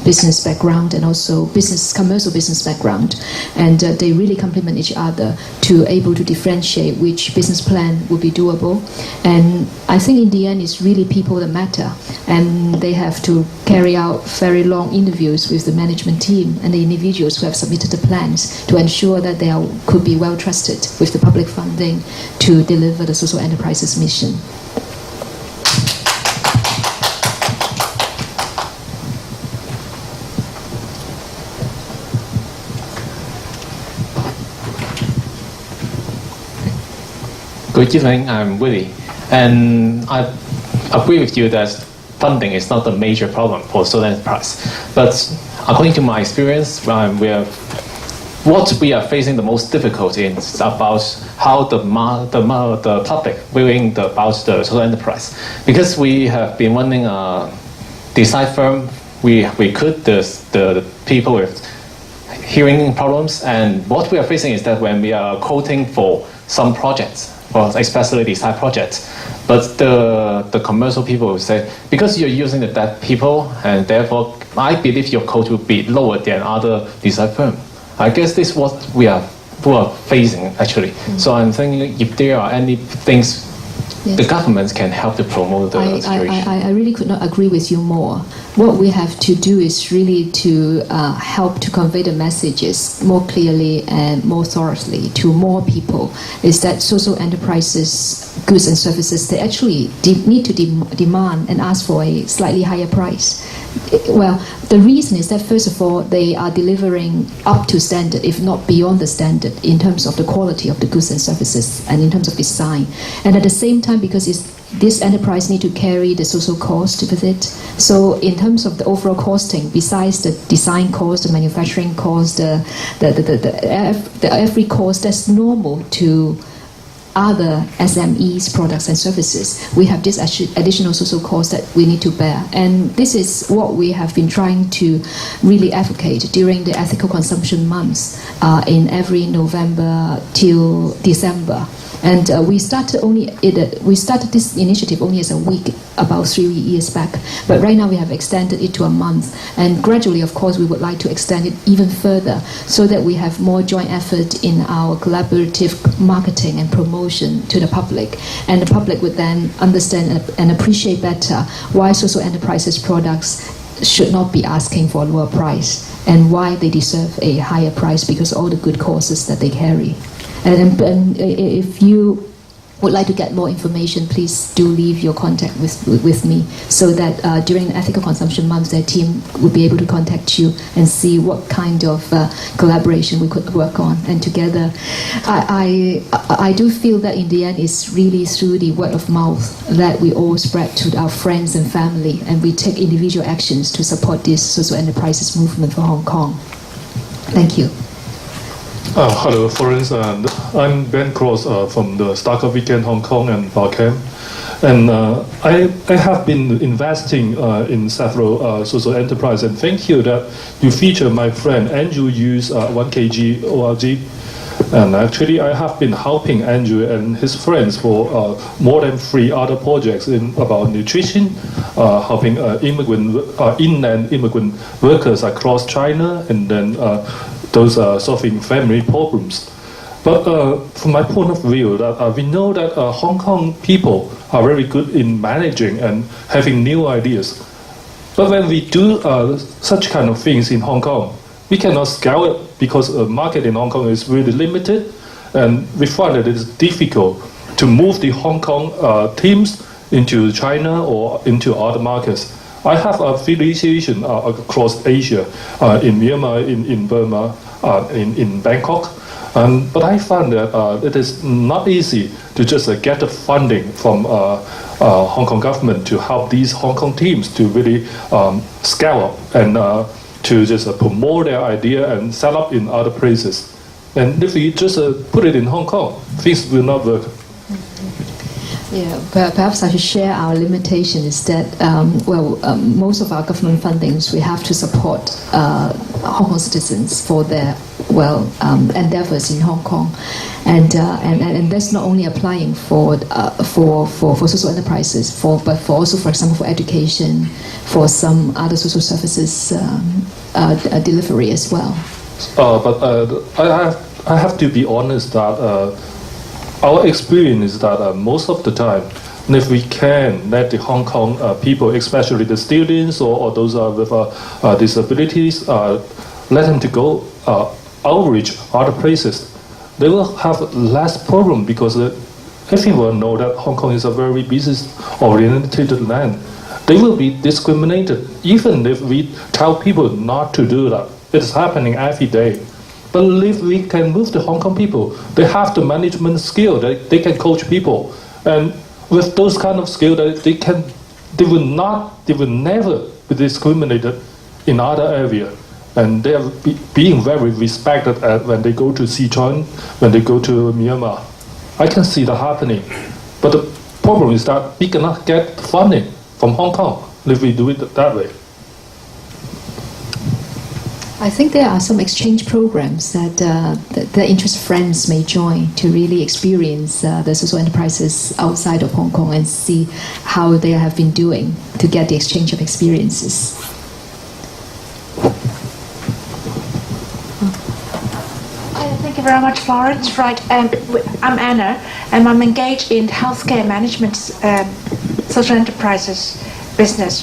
business background and also commercial business background, and they really complement each other to able to differentiate which business plan will be doable. And I think in the end it's really people that matter, and they have to carry out very long interviews with the management team and the individuals who have submitted the plans to ensure that they could be well trusted with the public funding to deliver the social enterprises mission. Good evening, I'm Willie, and I agree with you that funding is not the major problem for social enterprise. But according to my experience, what we are facing the most difficulty is about how the public viewing about the social enterprise. Because we have been running a design firm, we recruit the people with hearing problems, and what we are facing is that when we are quoting for some projects, for especially design projects, but the commercial people will say, because you're using the deaf people, and therefore I believe your quote will be lower than other design firm. I guess this is what we are facing actually. So I'm thinking if there are any things the government can help to promote the situation. I really could not agree with you more. What we have to do is really to help to convey the messages more clearly and more thoroughly to more people, is that social enterprises, goods and services, they actually need to demand and ask for a slightly higher price. Well, the reason is that, first of all, they are delivering up to standard, if not beyond the standard, in terms of the quality of the goods and services and in terms of design. And at the same time, because this enterprise need to carry the social cost with it. So in terms of the overall costing, besides the design cost, the manufacturing cost, the every cost that's normal to other SMEs, products and services, we have this additional social cost that we need to bear. And this is what we have been trying to really advocate during the ethical consumption months in every November till December. And we started this initiative only as a week, about 3 years back. But right now we have extended it to a month. And gradually, of course, we would like to extend it even further so that we have more joint effort in our collaborative marketing and promotion to the public. And the public would then understand and appreciate better why social enterprises products should not be asking for a lower price and why they deserve a higher price because of all the good causes that they carry. And if you would like to get more information, please do leave your contact with me so that during the ethical consumption month, their team will be able to contact you and see what kind of collaboration we could work on. And together, I do feel that in the end, it's really through the word of mouth that we all spread to our friends and family, and we take individual actions to support this social enterprises movement for Hong Kong. Thank you. Hello, Florence. I'm Ben Cross from the Startup Weekend Hong Kong and Barcamp. And I have been investing in several social enterprises. And thank you that you feature my friend Andrew Yu's 1kg ORG. And actually, I have been helping Andrew and his friends for more than 3 other projects about nutrition, helping inland immigrant workers across China, and then those solving family problems. But from my point of view, that we know that Hong Kong people are very good in managing and having new ideas. But when we do such kind of things in Hong Kong, we cannot scale it because the market in Hong Kong is really limited, and we find that it is difficult to move the Hong Kong teams into China or into other markets. I have affiliation across Asia, in Myanmar, in Burma, in Bangkok, but I found that it is not easy to just get the funding from Hong Kong government to help these Hong Kong teams to really scale up and to just promote their idea and set up in other places. And if we just put it in Hong Kong, things will not work. Yeah, perhaps I should share our limitation is that, most of our government fundings, we have to support Hong Kong citizens for their, endeavors in Hong Kong. And that's not only applying for social enterprises, but for also, for example, for education, for some other social services delivery as well. But I have to be honest that our experience is that most of the time, if we can let the Hong Kong people, especially the students or those with disabilities, let them to go outreach other places, they will have less problem because everyone know that Hong Kong is a very business-oriented land. They will be discriminated even if we tell people not to do that. It's happening every day. But if we can move the Hong Kong people, they have the management skill, they can coach people. And with those kind of skill, they will never be discriminated in other area. And they are being very respected when they go to Sichuan, when they go to Myanmar. I can see that happening. But the problem is that we cannot get funding from Hong Kong if we do it that way. I think there are some exchange programs that interest friends may join to really experience the social enterprises outside of Hong Kong and see how they have been doing to get the exchange of experiences. very much, Florence. Right, I'm Anna, and I'm engaged in healthcare management, social enterprises business.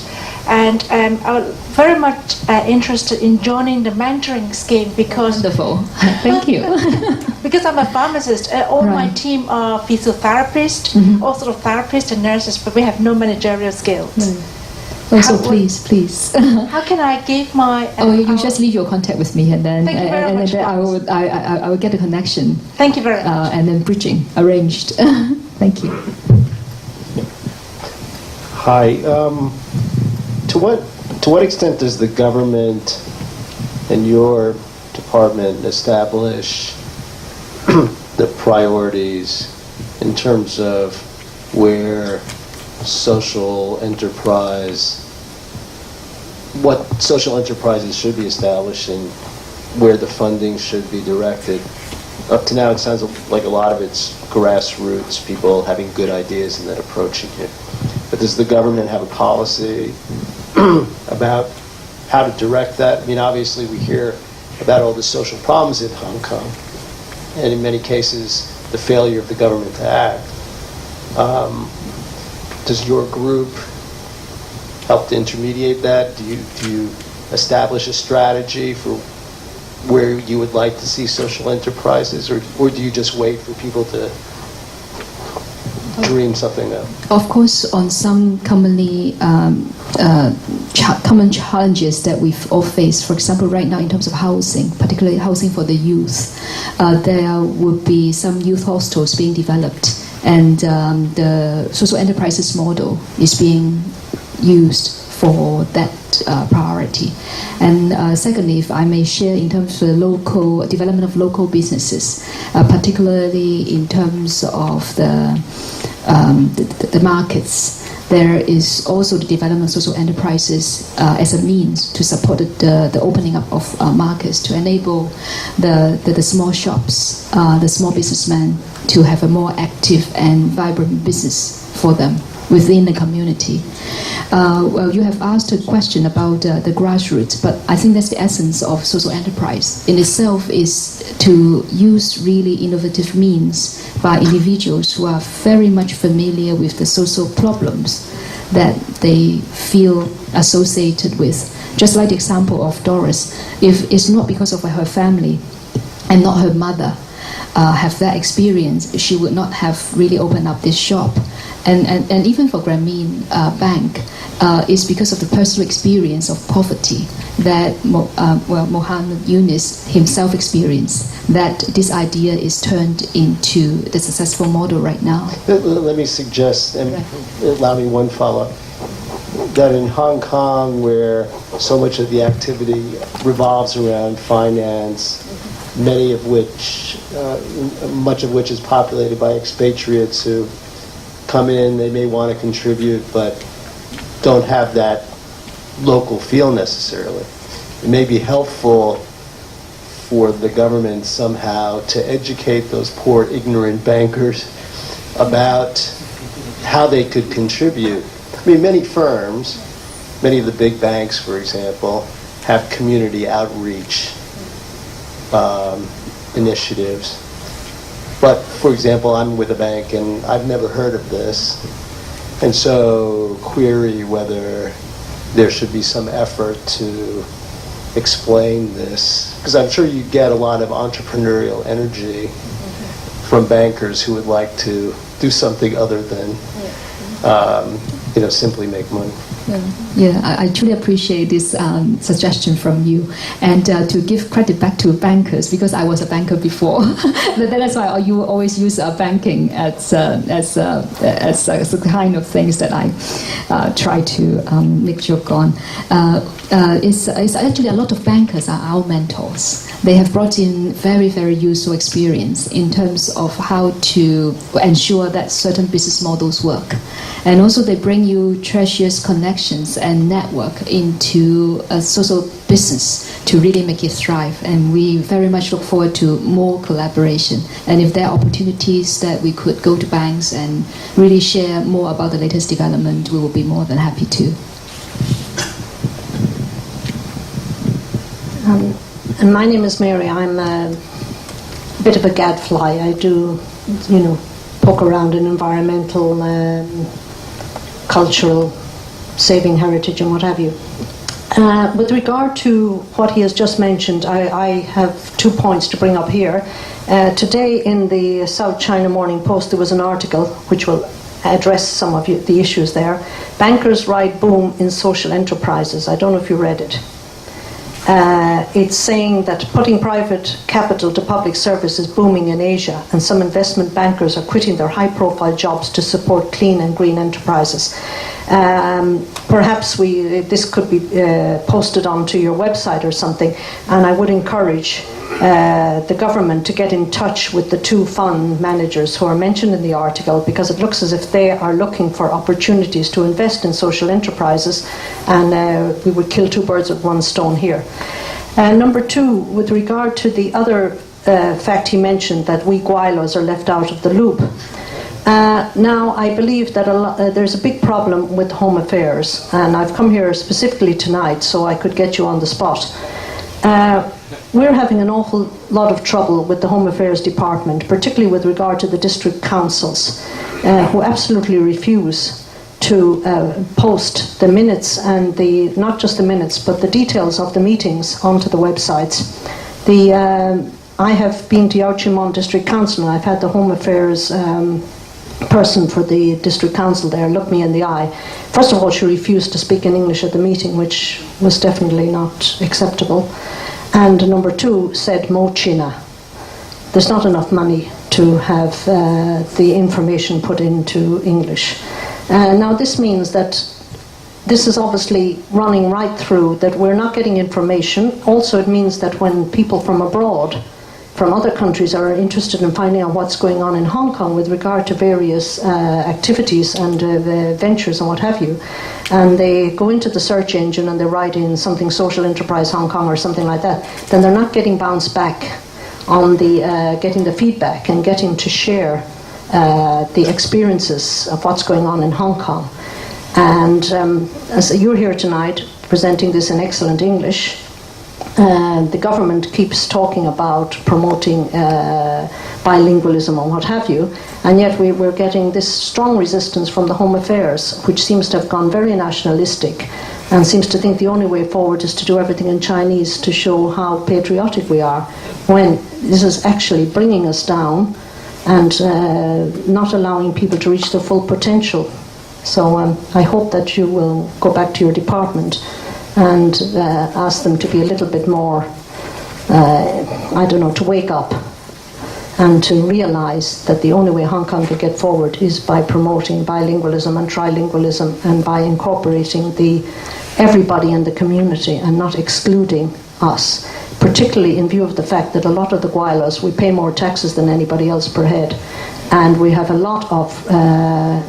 And I'm very much interested in joining the mentoring scheme because... Wonderful. Thank you. Because I'm a pharmacist. All my Right. team are physiotherapists, all sort of therapists and nurses, but we have no managerial skills. Also, please. How can I give my... you just leave your contact with me, and then Thank you very much, then I will get a connection. Thank you very much. And then bridging arranged. Thank you. Hi. To what extent does the government and your department establish the priorities in terms of where social enterprise, what social enterprises should be established and where the funding should be directed? Up to now, it sounds like a lot of it's grassroots, people having good ideas and then approaching it. But does the government have a policy about how to direct that? I mean, obviously we hear about all the social problems in Hong Kong, and in many cases, the failure of the government to act. Does your group help to intermediate that? Do you establish a strategy for where you would like to see social enterprises, or do you just wait for people to dream something up? Of course, on some common challenges that we've all faced, for example, right now in terms of housing, particularly housing for the youth, there would be some youth hostels being developed, and the social enterprises model is being used for that priority. And secondly, if I may share, in terms of the local development of local businesses, particularly in terms of the markets, there is also the development of social enterprises as a means to support the opening up of markets, to enable the small shops, the small businessmen to have a more active and vibrant business for them within the community. Well, you have asked a question about the grassroots, but I think that's the essence of social enterprise in itself, is to use really innovative means by individuals who are very much familiar with the social problems that they feel associated with. Just like the example of Doris, if it's not because of her family and not her mother have that experience, she would not have really opened up this shop. And even for Grameen Bank, it's because of the personal experience of poverty that Mohammed Yunus himself experienced, that this idea is turned into the successful model right now. Let me suggest, and allow me one follow-up, that in Hong Kong, where so much of the activity revolves around finance, much of which is populated by expatriates who come in, they may want to contribute, but don't have that local feel necessarily. It may be helpful for the government somehow to educate those poor, ignorant bankers about how they could contribute. I mean, many firms, many of the big banks, for example, have community outreach initiatives. But, for example, I'm with a bank and I've never heard of this, and so query whether there should be some effort to explain this, because I'm sure you get a lot of entrepreneurial energy from bankers who would like to do something other than simply make money. Yeah, I truly appreciate this suggestion from you, and to give credit back to bankers, because I was a banker before. That's why you always use banking as the kind of things that I try to make joke on. It's actually a lot of bankers are our mentors. They have brought in very, very useful experience in terms of how to ensure that certain business models work. And also they bring you treacherous connections and network into a social business to really make it thrive. And we very much look forward to more collaboration. And if there are opportunities that we could go to banks and really share more about the latest development, we will be more than happy to. And my name is Mary. I'm bit of a gadfly. I do, poke around in environmental, cultural, saving heritage and what have you. With regard to what he has just mentioned, I have 2 points to bring up here. Today in the South China Morning Post there was an article which will address some of the issues there. Bankers ride boom in social enterprises. I don't know if you read it. It's saying that putting private capital to public service is booming in Asia, and some investment bankers are quitting their high-profile jobs to support clean and green enterprises. Perhaps this could be posted onto your website or something, and I would encourage the government to get in touch with the 2 fund managers who are mentioned in the article, because it looks as if they are looking for opportunities to invest in social enterprises, and we would kill 2 birds with 1 stone here. Number 2, with regard to the other fact he mentioned, that we Guailos are left out of the loop. Now, I believe that there's a big problem with Home Affairs, and I've come here specifically tonight so I could get you on the spot. We're having an awful lot of trouble with the Home Affairs Department, particularly with regard to the district councils, who absolutely refuse to post the minutes and not just the minutes, but the details of the meetings onto the websites. I have been to Yao Chi Mon District Council, and I've had the Home Affairs person for the district council there look me in the eye. First of all, she refused to speak in English at the meeting, which was definitely not acceptable. And number 2 said Mo China. There's not enough money to have the information put into English. Now this means that this is obviously running right through, that we're not getting information. Also it means that when people from abroad, from other countries, are interested in finding out what's going on in Hong Kong with regard to various activities and ventures and what have you, and they go into the search engine and they write in something Social Enterprise Hong Kong or something like that, then they're not getting bounced back on the getting the feedback and getting to share the experiences of what's going on in Hong Kong. And as you're here tonight presenting this in excellent English, the government keeps talking about promoting bilingualism and what have you, and yet we're getting this strong resistance from the Home Affairs, which seems to have gone very nationalistic and seems to think the only way forward is to do everything in Chinese to show how patriotic we are, when this is actually bringing us down and not allowing people to reach their full potential. So I hope that you will go back to your department and ask them to be a little bit more, to wake up and to realize that the only way Hong Kong can get forward is by promoting bilingualism and trilingualism, and by incorporating everybody in the community and not excluding us, particularly in view of the fact that a lot of the Guailos, we pay more taxes than anybody else per head, and we have a lot of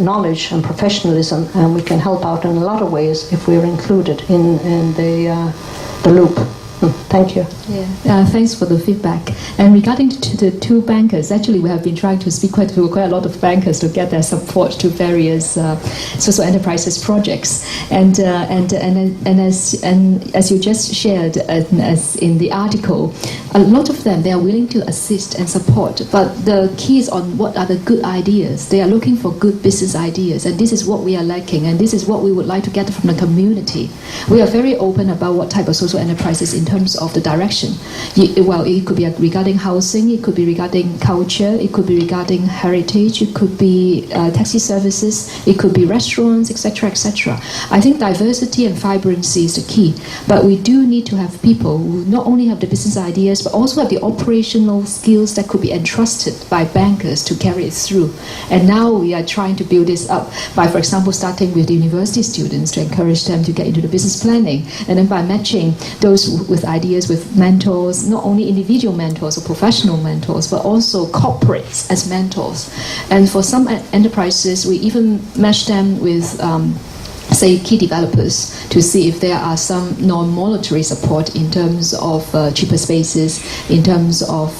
knowledge and professionalism, and we can help out in a lot of ways if we're included in the loop. Thank you. Yeah, thanks for the feedback. And regarding to the 2 bankers, actually we have been trying to speak to quite a lot of bankers to get their support to various social enterprises projects. And as you just shared, as in the article, a lot of them, they are willing to assist and support. But the key is on what are the good ideas. They are looking for good business ideas, and this is what we are lacking, and this is what we would like to get from the community. We are very open about what type of social enterprises in terms of the direction. It could be regarding housing, it could be regarding culture, it could be regarding heritage, it could be taxi services, it could be restaurants, etc., etc. I think diversity and vibrancy is the key, but we do need to have people who not only have the business ideas, but also have the operational skills that could be entrusted by bankers to carry it through. And now we are trying to build this up by, for example, starting with the university students to encourage them to get into the business planning, and then by matching those with ideas with mentors, not only individual mentors or professional mentors, but also corporates as mentors. And for some enterprises, we even match them with say, key developers to see if there are some non-monetary support in terms of cheaper spaces, in terms of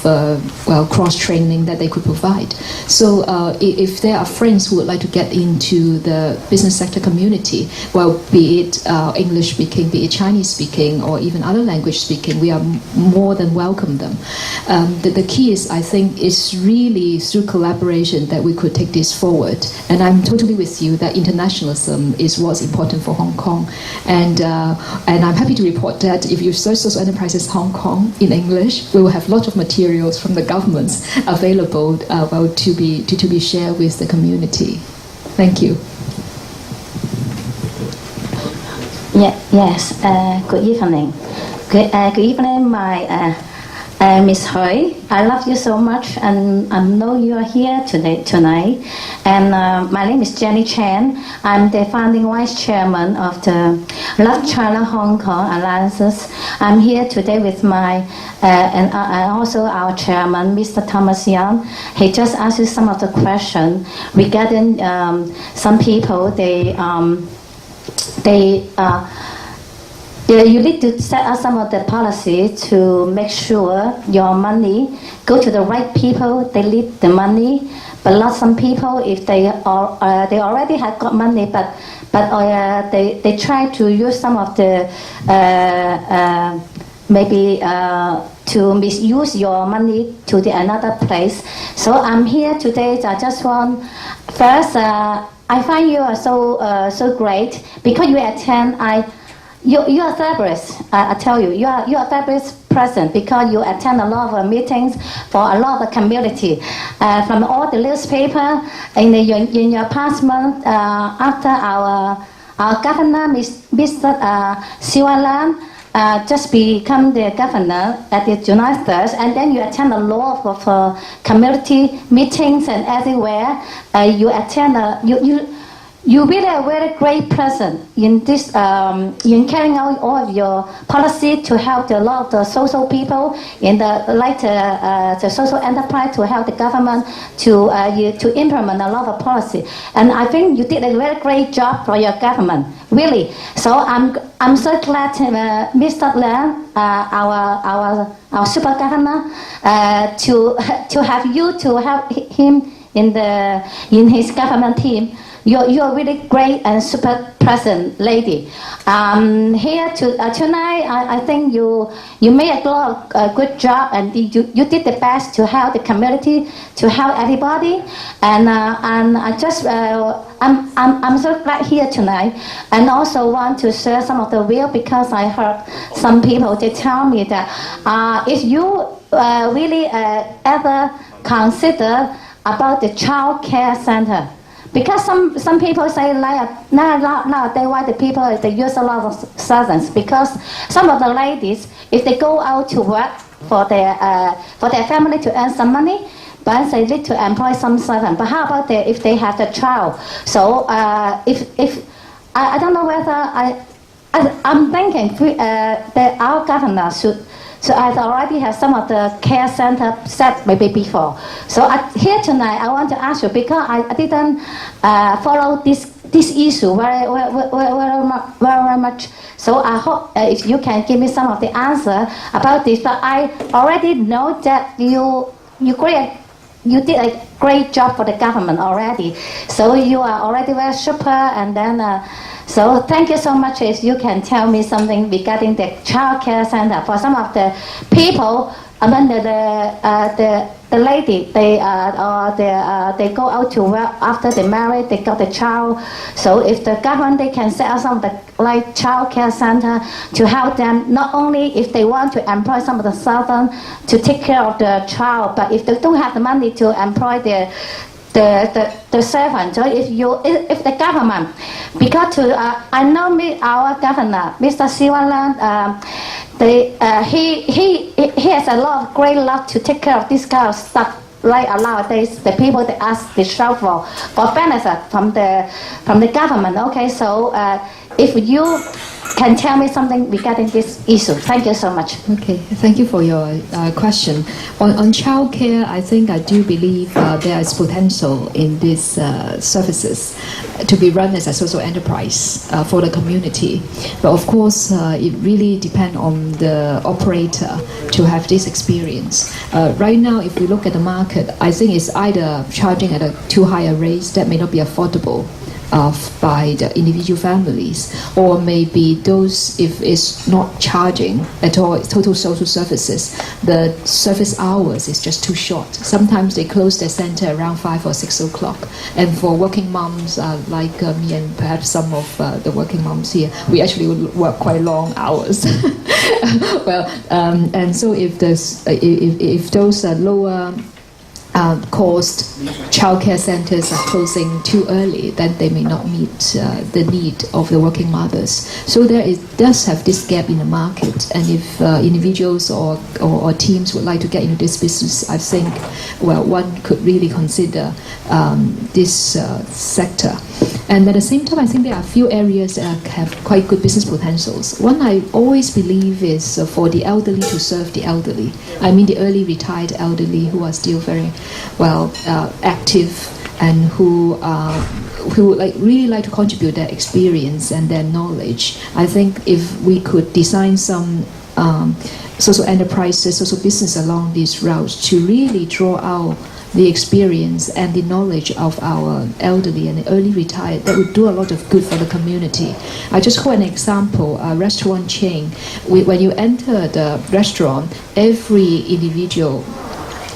cross-training that they could provide. So if there are friends who would like to get into the business sector community, well, be it English-speaking, be it Chinese-speaking, or even other language-speaking, we are more than welcome them. The key is, I think, is really through collaboration that we could take this forward. And I'm totally with you that internationalism is what's important for Hong Kong, and I'm happy to report that if you search Social Enterprises Hong Kong in English, we will have lots of materials from the governments available to be shared with the community. Thank you. Yes. Good evening. Good evening, my Miss Hui. I love you so much, and I know you are here tonight. And my name is Jenny Chan. I'm the founding vice chairman of the Love China Hong Kong Alliances. I'm here today with my and also our chairman, Mr. Thomas Young. He just asked you some of the questions regarding some people. You need to set up some of the policy to make sure your money go to the right people. They need the money, but not some people. If they already have got money, but they try to use some of the maybe to misuse your money to the another place. So I'm here today. I just want first. I find you are so great because you attend. You are fabulous. I tell you, you are fabulous present because you attend a lot of meetings for a lot of the community. From all the newspaper in your past month, after our governor, Mr. Siwalan, just become the governor at the July 3rd, and then you attend a lot of community meetings and everywhere. You attend you really a very great person in this in carrying out all of your policy to help a lot of the social people in the social enterprise, to help the government to implement a lot of policy. And I think you did a very great job for your government, really. So I'm so glad Mr. Lan, our super governor, to have you to help him in his government team. You're really great and super present lady. Here tonight, I think you made a good job, and you did the best to help the community, to help everybody. And I just I'm so glad here tonight, and also want to share some of the view because I heard some people they tell me that if you really ever consider about the child care center. Because some people say nowadays why the people they use a lot of servants, because some of the ladies, if they go out to work for their family to earn some money, but they need to employ some servant. But how about if they have the child? So if I don't know whether I'm thinking that our governor should. So I already have some of the care center set maybe before. So here tonight I want to ask you, because I didn't follow this issue very much. So I hope if you can give me some of the answer about this. But I already know that you did a great job for the government already. So you are already very super, and then. So thank you so much. If you can tell me something regarding the child care center for some of the people, among the lady, they go out to work after they marry, they got the child. So if the government they can set up some of the child care center to help them, not only if they want to employ some of the servants to take care of the child, but if they don't have the money to employ the servant. So if the government, because I know our governor, Mr. Siwalan, he has a lot of great luck to take care of this kind of stuff. Like nowadays, the people that ask the show for benefit from the government. Okay, so if you can tell me something regarding this issue. Thank you so much. Okay, thank you for your question. On childcare, I think I do believe there is potential in these services to be run as a social enterprise for the community. But of course, it really depends on the operator to have this experience. Right now, if we look at the market, I think it's either charging at a too high a rate that may not be affordable by the individual families, or maybe those, if it's not charging at all, total social services, the service hours is just too short. Sometimes they close their center around 5 or 6 o'clock. And for working moms like me and perhaps some of the working moms here, we actually would work quite long hours. Well, and so if those lower cost childcare centers are closing too early, then they may not meet the need of the working mothers. So does have this gap in the market, and if individuals or teams would like to get into this business, I think, well, one could really consider this sector. And at the same time, I think there are a few areas that have quite good business potentials. One I always believe is for the elderly to serve the elderly. I mean the early retired elderly who are still very well active and who would really like to contribute their experience and their knowledge. I think if we could design some social enterprises, social business along these routes to really draw out the experience and the knowledge of our elderly and early retired, that would do a lot of good for the community. I just quote an example, a restaurant chain. When you enter the restaurant, every individual,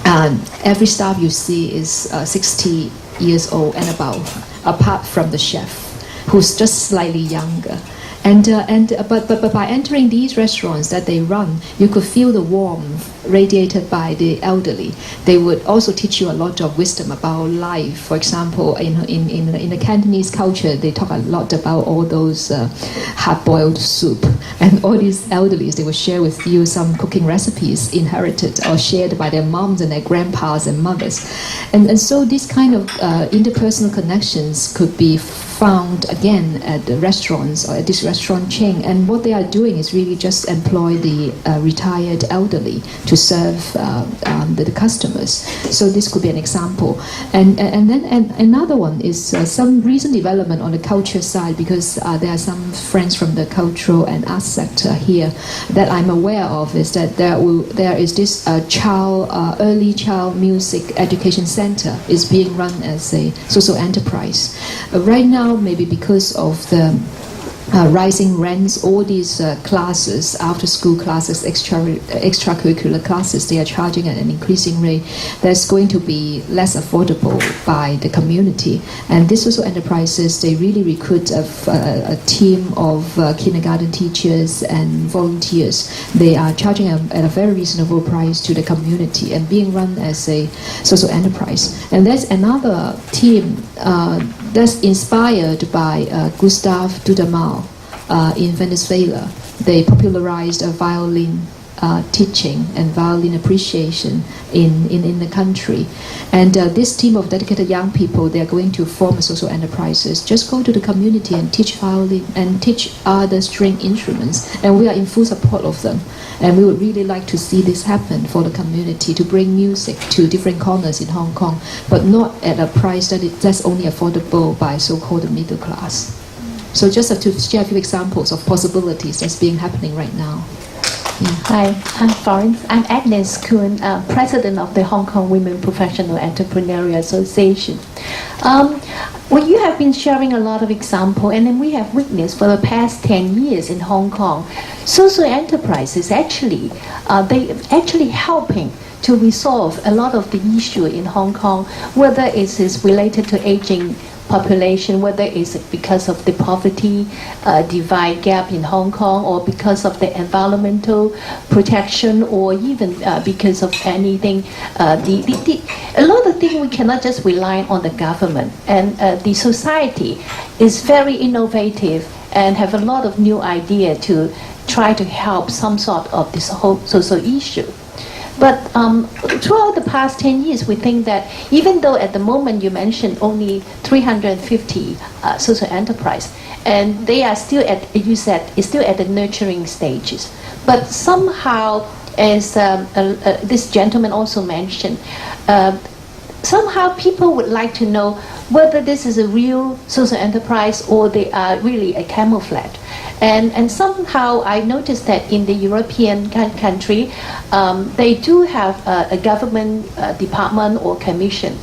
every staff you see is 60 years old and above, apart from the chef, who's just slightly younger. But by entering these restaurants that they run, you could feel the warmth radiated by the elderly. They would also teach you a lot of wisdom about life. For example, in the Cantonese culture, they talk a lot about all those hard-boiled soup. And all these elderlies, they will share with you some cooking recipes inherited or shared by their moms and their grandpas and mothers. And so these kind of interpersonal connections could be found again at the restaurants or at this restaurant chain. And what they are doing is really just employ the retired elderly to serve the customers. So this could be an example. And then another one is some recent development on the culture side, because there are some friends from the cultural and arts sector here that I'm aware of, is that there is this early child music education center is being run as a social enterprise. Right now, maybe because of the rising rents, all these classes, after-school classes, extracurricular classes, they are charging at an increasing rate. That's going to be less affordable by the community. And these social enterprises, they really recruit a team of kindergarten teachers and volunteers. They are charging at a very reasonable price to the community and being run as a social enterprise. And there's another team that's inspired by Gustav Dudamel in Venezuela. They popularized violin teaching and violin appreciation in the country. And this team of dedicated young people, they are going to form social enterprises. Just go to the community and teach violin and teach other string instruments. And we are in full support of them. And we would really like to see this happen for the community, to bring music to different corners in Hong Kong, but not at a price that's only affordable by so-called middle class. So just to share a few examples of possibilities that's happening right now. Yeah. Hi, I'm Florence. I'm Agnes Kuhn, President of the Hong Kong Women Professional Entrepreneurial Association. Well, you have been sharing a lot of examples, and then we have witnessed for the past 10 years in Hong Kong, social enterprises actually helping to resolve a lot of the issue in Hong Kong, whether it is related to aging population, whether it's because of the poverty divide gap in Hong Kong, or because of the environmental protection, or even because of anything. A lot of things we cannot just rely on the government, and the society is very innovative and have a lot of new idea to try to help some sort of this whole social issue. But throughout the past 10 years, we think that even though at the moment you mentioned only 350 social enterprise, and they are still at, you said, is still at the nurturing stages. But somehow, as this gentleman also mentioned, somehow people would like to know whether this is a real social enterprise or they are really a camouflage. And somehow I noticed that in the European country, they do have a government department or commission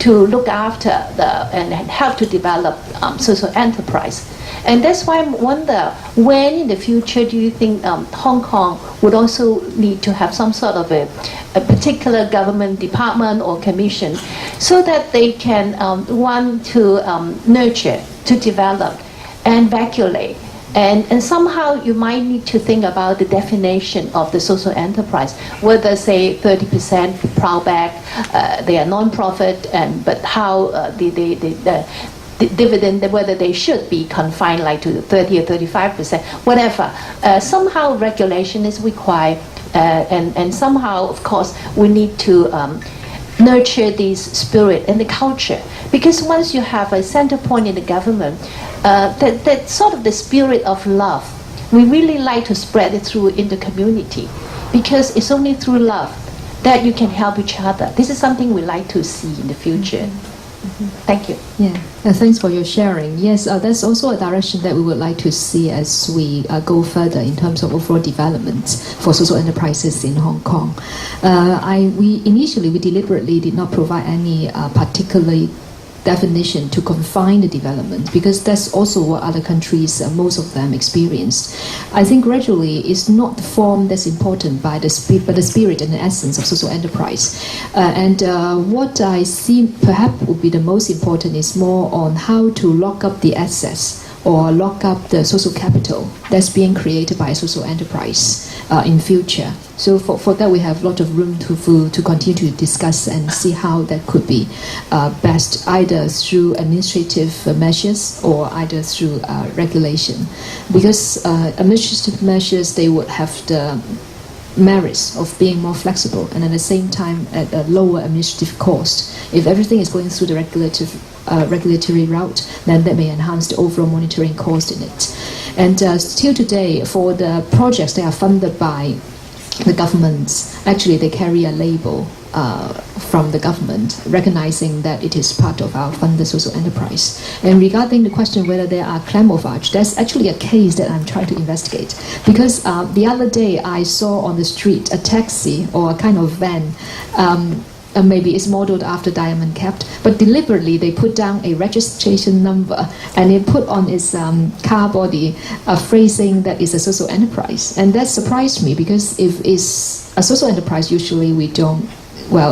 to look after and help to develop social enterprise. And that's why I wonder, when in the future do you think Hong Kong would also need to have some sort of a particular government department or commission so that they can want to nurture, to develop and regulate. And somehow you might need to think about the definition of the social enterprise, whether say 30% plowback, they are non-profit, but how the dividend, whether they should be confined like to 30 or 35%, whatever. Somehow regulation is required, and somehow, of course, we need to nurture this spirit and the culture. Because once you have a center point in the government, that sort of the spirit of love, we really like to spread it through in the community. Because it's only through love that you can help each other. This is something we like to see in the future. Thank you. Yeah, thanks for your sharing. Yes, that's also a direction that we would like to see as we go further in terms of overall development for social enterprises in Hong Kong. We deliberately did not provide any particular definition to confine the development, because that's also what other countries, most of them, experienced. I think gradually it's not the form that's important, but the spirit and the essence of social enterprise. What I see perhaps would be the most important is more on how to lock up the assets or lock up the social capital that's being created by a social enterprise in future. So for that, we have a lot of room to continue to discuss and see how that could be best, either through administrative measures or either through regulation. Because administrative measures, they would have the merits of being more flexible and at the same time at a lower administrative cost. If everything is going through the regulatory route, then that may enhance the overall monitoring cost in it. And still today, for the projects that are funded by the governments, actually they carry a label from the government recognizing that it is part of our funded social enterprise. And regarding the question whether there are camouflage, that's actually a case that I'm trying to investigate, because the other day I saw on the street a taxi or a kind of van, maybe it's modeled after Diamond Capped, but deliberately they put down a registration number and they put on its car body a phrasing that is a social enterprise. And that surprised me, because if it's a social enterprise, usually we don't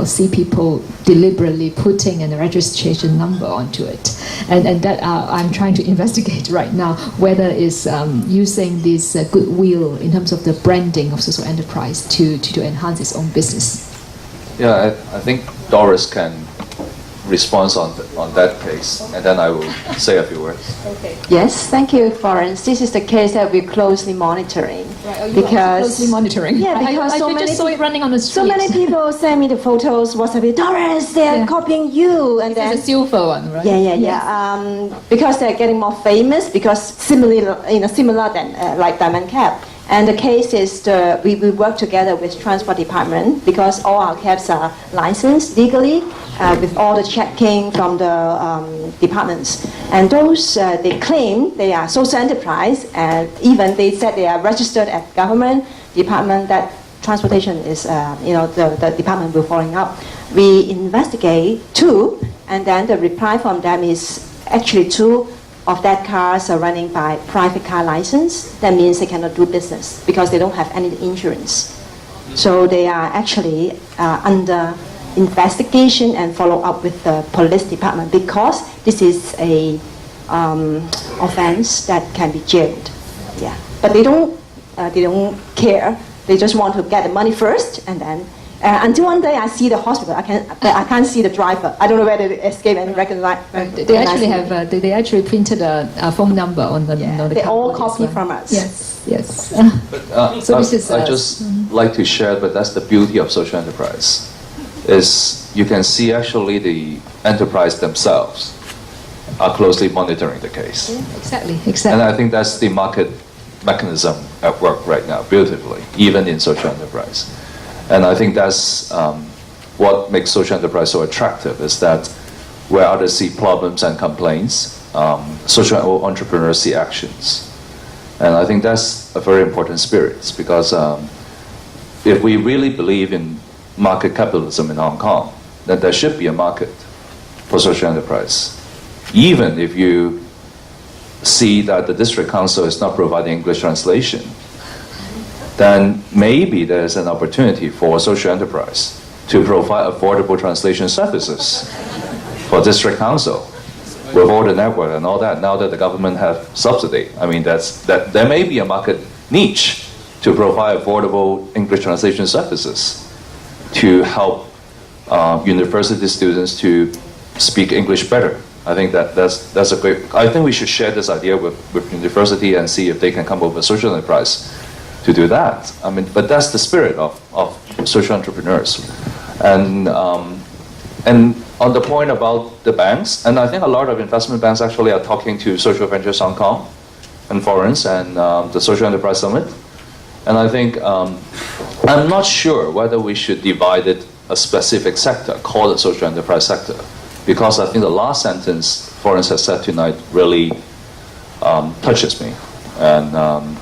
see people deliberately putting a registration number onto it. And that I'm trying to investigate right now, whether it's using this goodwill in terms of the branding of social enterprise to enhance its own business. Yeah, I think Doris can respond on that case, and then I will say a few words. Okay. Yes, thank you, Florence. This is the case that we're closely monitoring. Right. Closely monitoring. Yeah, because I just saw it running on the street. So many people send me the photos, WhatsApp, Doris, they're copying you, and then the silver one, right? Yeah. Yes. Because they're getting more famous, because similar than like Diamond Cap. And the case is we work together with Transport Department, because all our cabs are licensed legally with all the checking from the departments. And those, they claim they are social enterprise, and even they said they are registered at government department, that transportation is, the department will following up. We investigate too, and then the reply from them is actually two of that cars are running by private car license. That means they cannot do business because they don't have any insurance. So they are actually under investigation and follow up with the police department, because this is a offense that can be jailed. Yeah, but they don't care. They just want to get the money first, and then Until one day I see the hospital, I can't see the driver. I don't know whether they escape and recognize. They actually have. They actually printed a phone number on the. Yeah, they all copy from us. Yes. But, So this is. I just like to share, but that's the beauty of social enterprise, is you can see actually the enterprise themselves are closely monitoring the case. Exactly. And I think that's the market mechanism at work right now, beautifully, even in social enterprise. And I think that's what makes social enterprise so attractive, is that where others see problems and complaints, social entrepreneurs see actions. And I think that's a very important spirit, because if we really believe in market capitalism in Hong Kong, then there should be a market for social enterprise. Even if you see that the district council is not providing English translation, then maybe there's an opportunity for social enterprise to provide affordable translation services for district council with all the network and all that. Now that the government have subsidy, I mean, that there may be a market niche to provide affordable English translation services to help university students to speak English better. I think that's a great. I think we should share this idea with university and see if they can come up with a social enterprise to do that. I mean, but that's the spirit of social entrepreneurs. And on the point about the banks, and I think a lot of investment banks actually are talking to Social Ventures Hong Kong and Florence and the Social Enterprise Summit. And I think I'm not sure whether we should divide it a specific sector, call it social enterprise sector, because I think the last sentence Florence has said tonight really touches me. And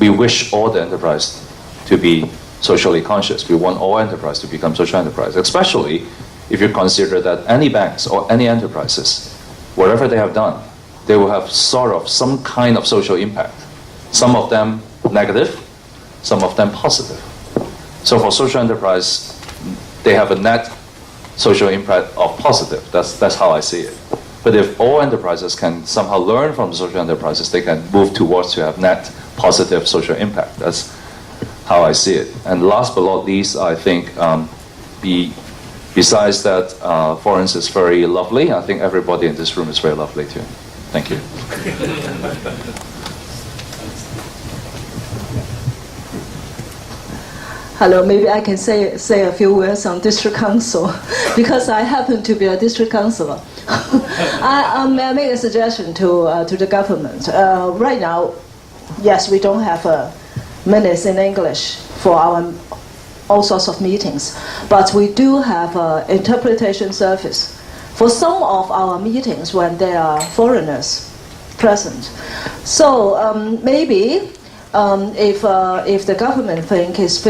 we wish all the enterprise to be socially conscious. We want all enterprise to become social enterprise, especially if you consider that any banks or any enterprises, whatever they have done, they will have sort of some kind of social impact. Some of them negative, some of them positive. So for social enterprise, they have a net social impact of positive. That's how I see it. But if all enterprises can somehow learn from social enterprises, they can move towards to have net positive social impact. That's how I see it. And last but not least, I think besides that, Florence is very lovely. I think everybody in this room is very lovely too. Thank you. Hello, maybe I can say a few words on district council, because I happen to be a district councillor. I make a suggestion to the government. Right now, yes, we don't have minutes in English for our all sorts of meetings, but we do have interpretation service for some of our meetings when there are foreigners present. So maybe. If the government think is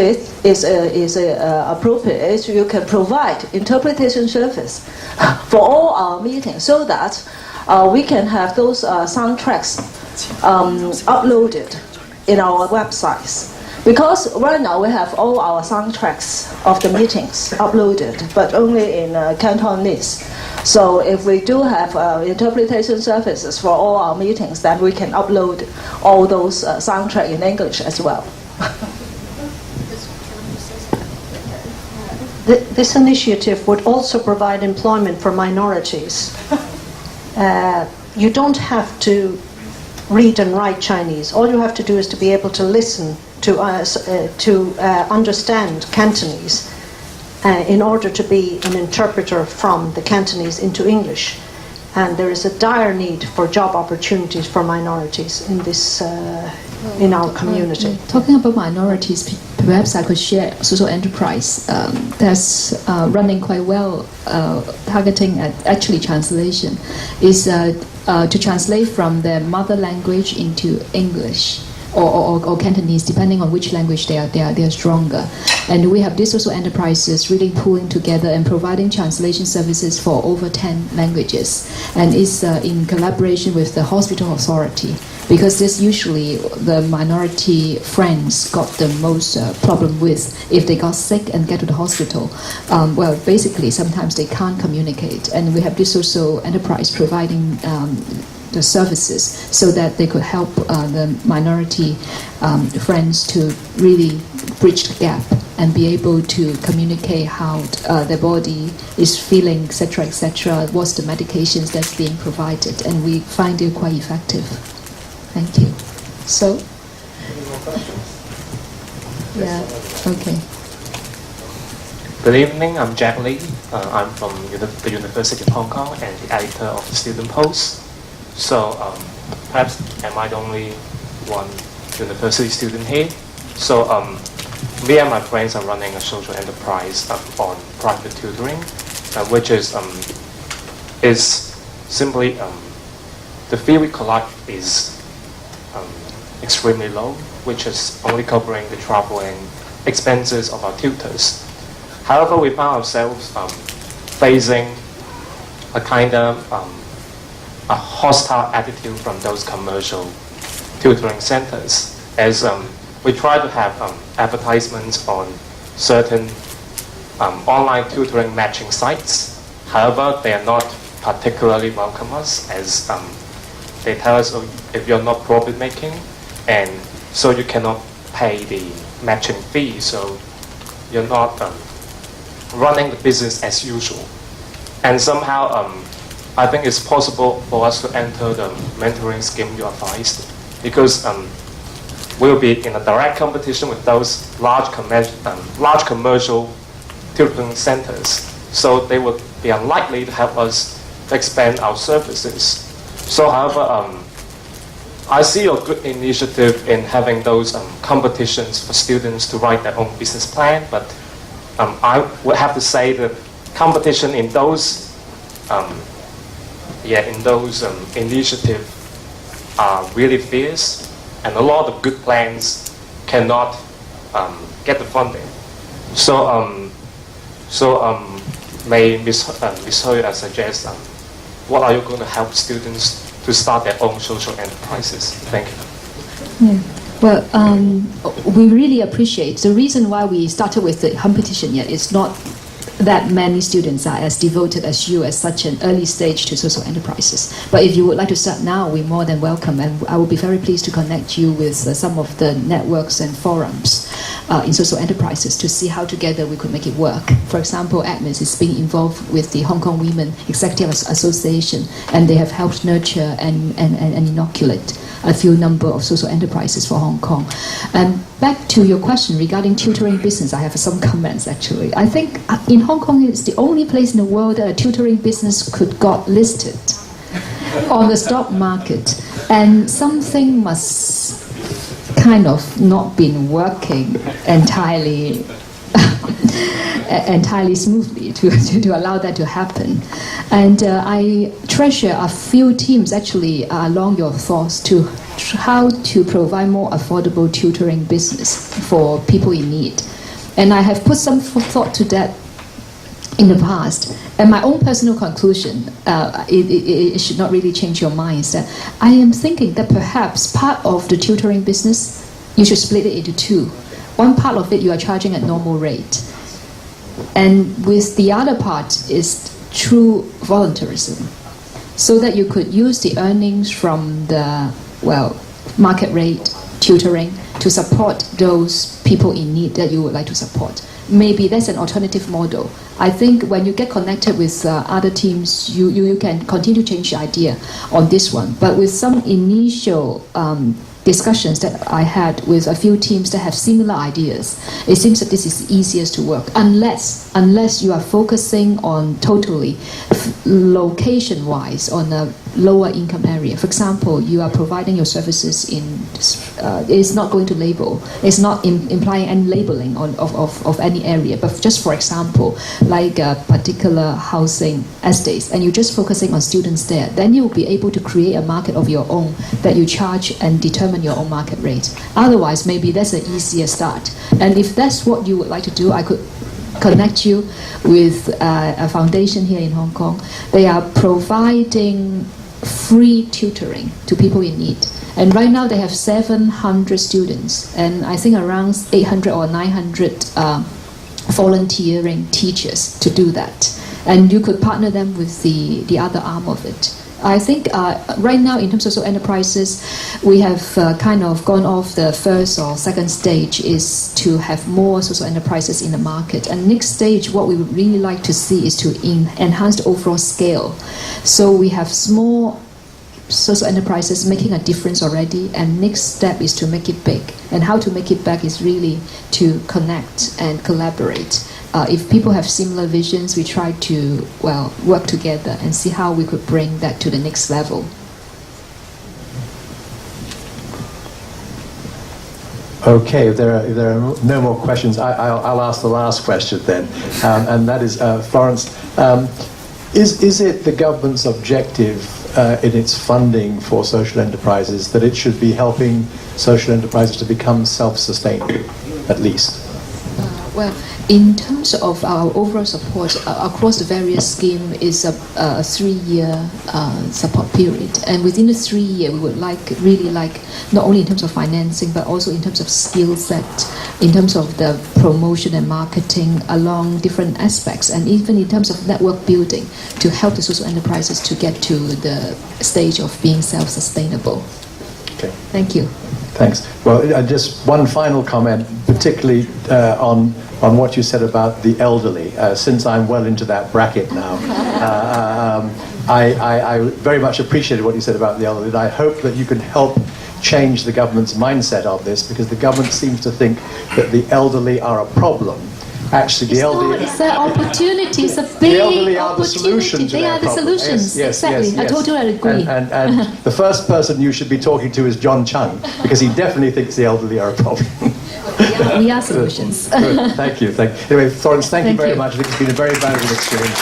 appropriate, you can provide interpretation service for all our meetings, so that we can have those soundtracks uploaded in our websites. Because right now we have all our soundtracks of the meetings uploaded, but only in Cantonese. So if we do have interpretation services for all our meetings, then we can upload all those soundtracks in English as well. This initiative would also provide employment for minorities. You don't have to read and write Chinese. All you have to do is to be able to listen to understand Cantonese in order to be an interpreter from the Cantonese into English. And there is a dire need for job opportunities for minorities in this in our community. Talking about minorities, perhaps I could share social enterprise that's running quite well, targeting at actually translation, is to translate from their mother language into English. Or Cantonese, depending on which language they are stronger. And we have these social enterprises really pulling together and providing translation services for over 10 languages. And it's in collaboration with the hospital authority, because this usually the minority friends got the most problem with. If they got sick and get to the hospital, well, basically sometimes they can't communicate. And we have this social enterprise providing the services so that they could help the minority friends to really bridge the gap and be able to communicate how their body is feeling, etc., what's the medications that's being provided, and we find it quite effective. Thank you. So, any more questions? yeah, okay. Good evening, I'm Jack Lee. I'm from the University of Hong Kong and the editor of the Student Post. So perhaps am I the only one university student here? So me and my friends are running a social enterprise on private tutoring, which is simply the fee we collect is extremely low, which is only covering the traveling expenses of our tutors. However, we found ourselves facing a kind of a hostile attitude from those commercial tutoring centers, as we try to have advertisements on certain online tutoring matching sites. However, they are not particularly welcome us, as they tell us, oh, if you're not profit making, and so you cannot pay the matching fee, so you're not running the business as usual. And somehow I think it's possible for us to enter the mentoring scheme you advised, because we'll be in a direct competition with those large commercial tutoring centers, so they would be unlikely to help us to expand our services. So however, I see a good initiative in having those competitions for students to write their own business plan, but I would have to say that competition in those initiatives are really fierce, and a lot of good plans cannot get the funding. May Ms. Hui suggest what are you going to help students to start their own social enterprises? Thank you. Yeah. Well, we really appreciate the reason why we started with the competition yet. It's not that many students are as devoted as you at such an early stage to social enterprises. But if you would like to start now, we're more than welcome, and I will be very pleased to connect you with some of the networks and forums in social enterprises to see how together we could make it work. For example, Agnes is being involved with the Hong Kong Women Executive Association, and they have helped nurture and inoculate a few number of social enterprises for Hong Kong. And back to your question regarding tutoring business, I have some comments actually. I think in Hong Kong it's the only place in the world that a tutoring business could got listed on the stock market, and something must kind of not been working entirely smoothly to allow that to happen. And I treasure a few teams actually along your thoughts to how to provide more affordable tutoring business for people in need. And I have put some thought to that in the past. And my own personal conclusion, it should not really change your mind, is that I am thinking that perhaps part of the tutoring business, you should split it into two. One part of it you are charging at normal rate, and with the other part is true voluntarism, so that you could use the earnings from the market rate tutoring to support those people in need that you would like to support. Maybe that's an alternative model. I think when you get connected with other teams, you can continue to change the idea on this one. But with some initial discussions that I had with a few teams that have similar ideas, it seems that this is easiest to work, unless you are focusing on totally location-wise on a lower income area. For example, you are providing your services in, it's not going to label, it's not implying any labeling of any area, but just for example, like a particular housing estates, and you're just focusing on students there, then you'll be able to create a market of your own that you charge and determine your own market rate. Otherwise, maybe that's an easier start. And if that's what you would like to do, I could connect you with a foundation here in Hong Kong. They are providing free tutoring to people in need. And right now they have 700 students, and I think around 800 or 900 volunteering teachers to do that. And you could partner them with the other arm of it. I think right now in terms of social enterprises, we have kind of gone off the first or second stage is to have more social enterprises in the market. And next stage, what we would really like to see is to enhance the overall scale. So we have small social enterprises making a difference already, and next step is to make it big. And how to make it big is really to connect and collaborate. If people have similar visions, we try to work together and see how we could bring that to the next level. Okay, if there are no more questions, I'll ask the last question then, and that is, Florence, is it the government's objective in its funding for social enterprises that it should be helping social enterprises to become self-sustaining, at least? Well, in terms of our overall support across the various schemes is a 3-year support period, and within the 3 year we would really like not only in terms of financing but also in terms of skill set, in terms of the promotion and marketing along different aspects, and even in terms of network building to help the social enterprises to get to the stage of being self-sustainable. Okay. Thank you. Thanks. Well, just one final comment, particularly on what you said about the elderly. Since I'm well into that bracket now, I very much appreciated what you said about the elderly, and I hope that you can help change the government's mindset of this, because the government seems to think that the elderly are a problem. Actually, the elderly... It's an opportunity, it's a big the elderly are the solution to They their are the problem. solutions, Yes, exactly. yes. I totally agree. And the first person you should be talking to is John Chung, because he definitely thinks the elderly are a problem. We are solutions. Good. Thank you. Anyway, Florence, thank you very much. I think it's been a very valuable experience.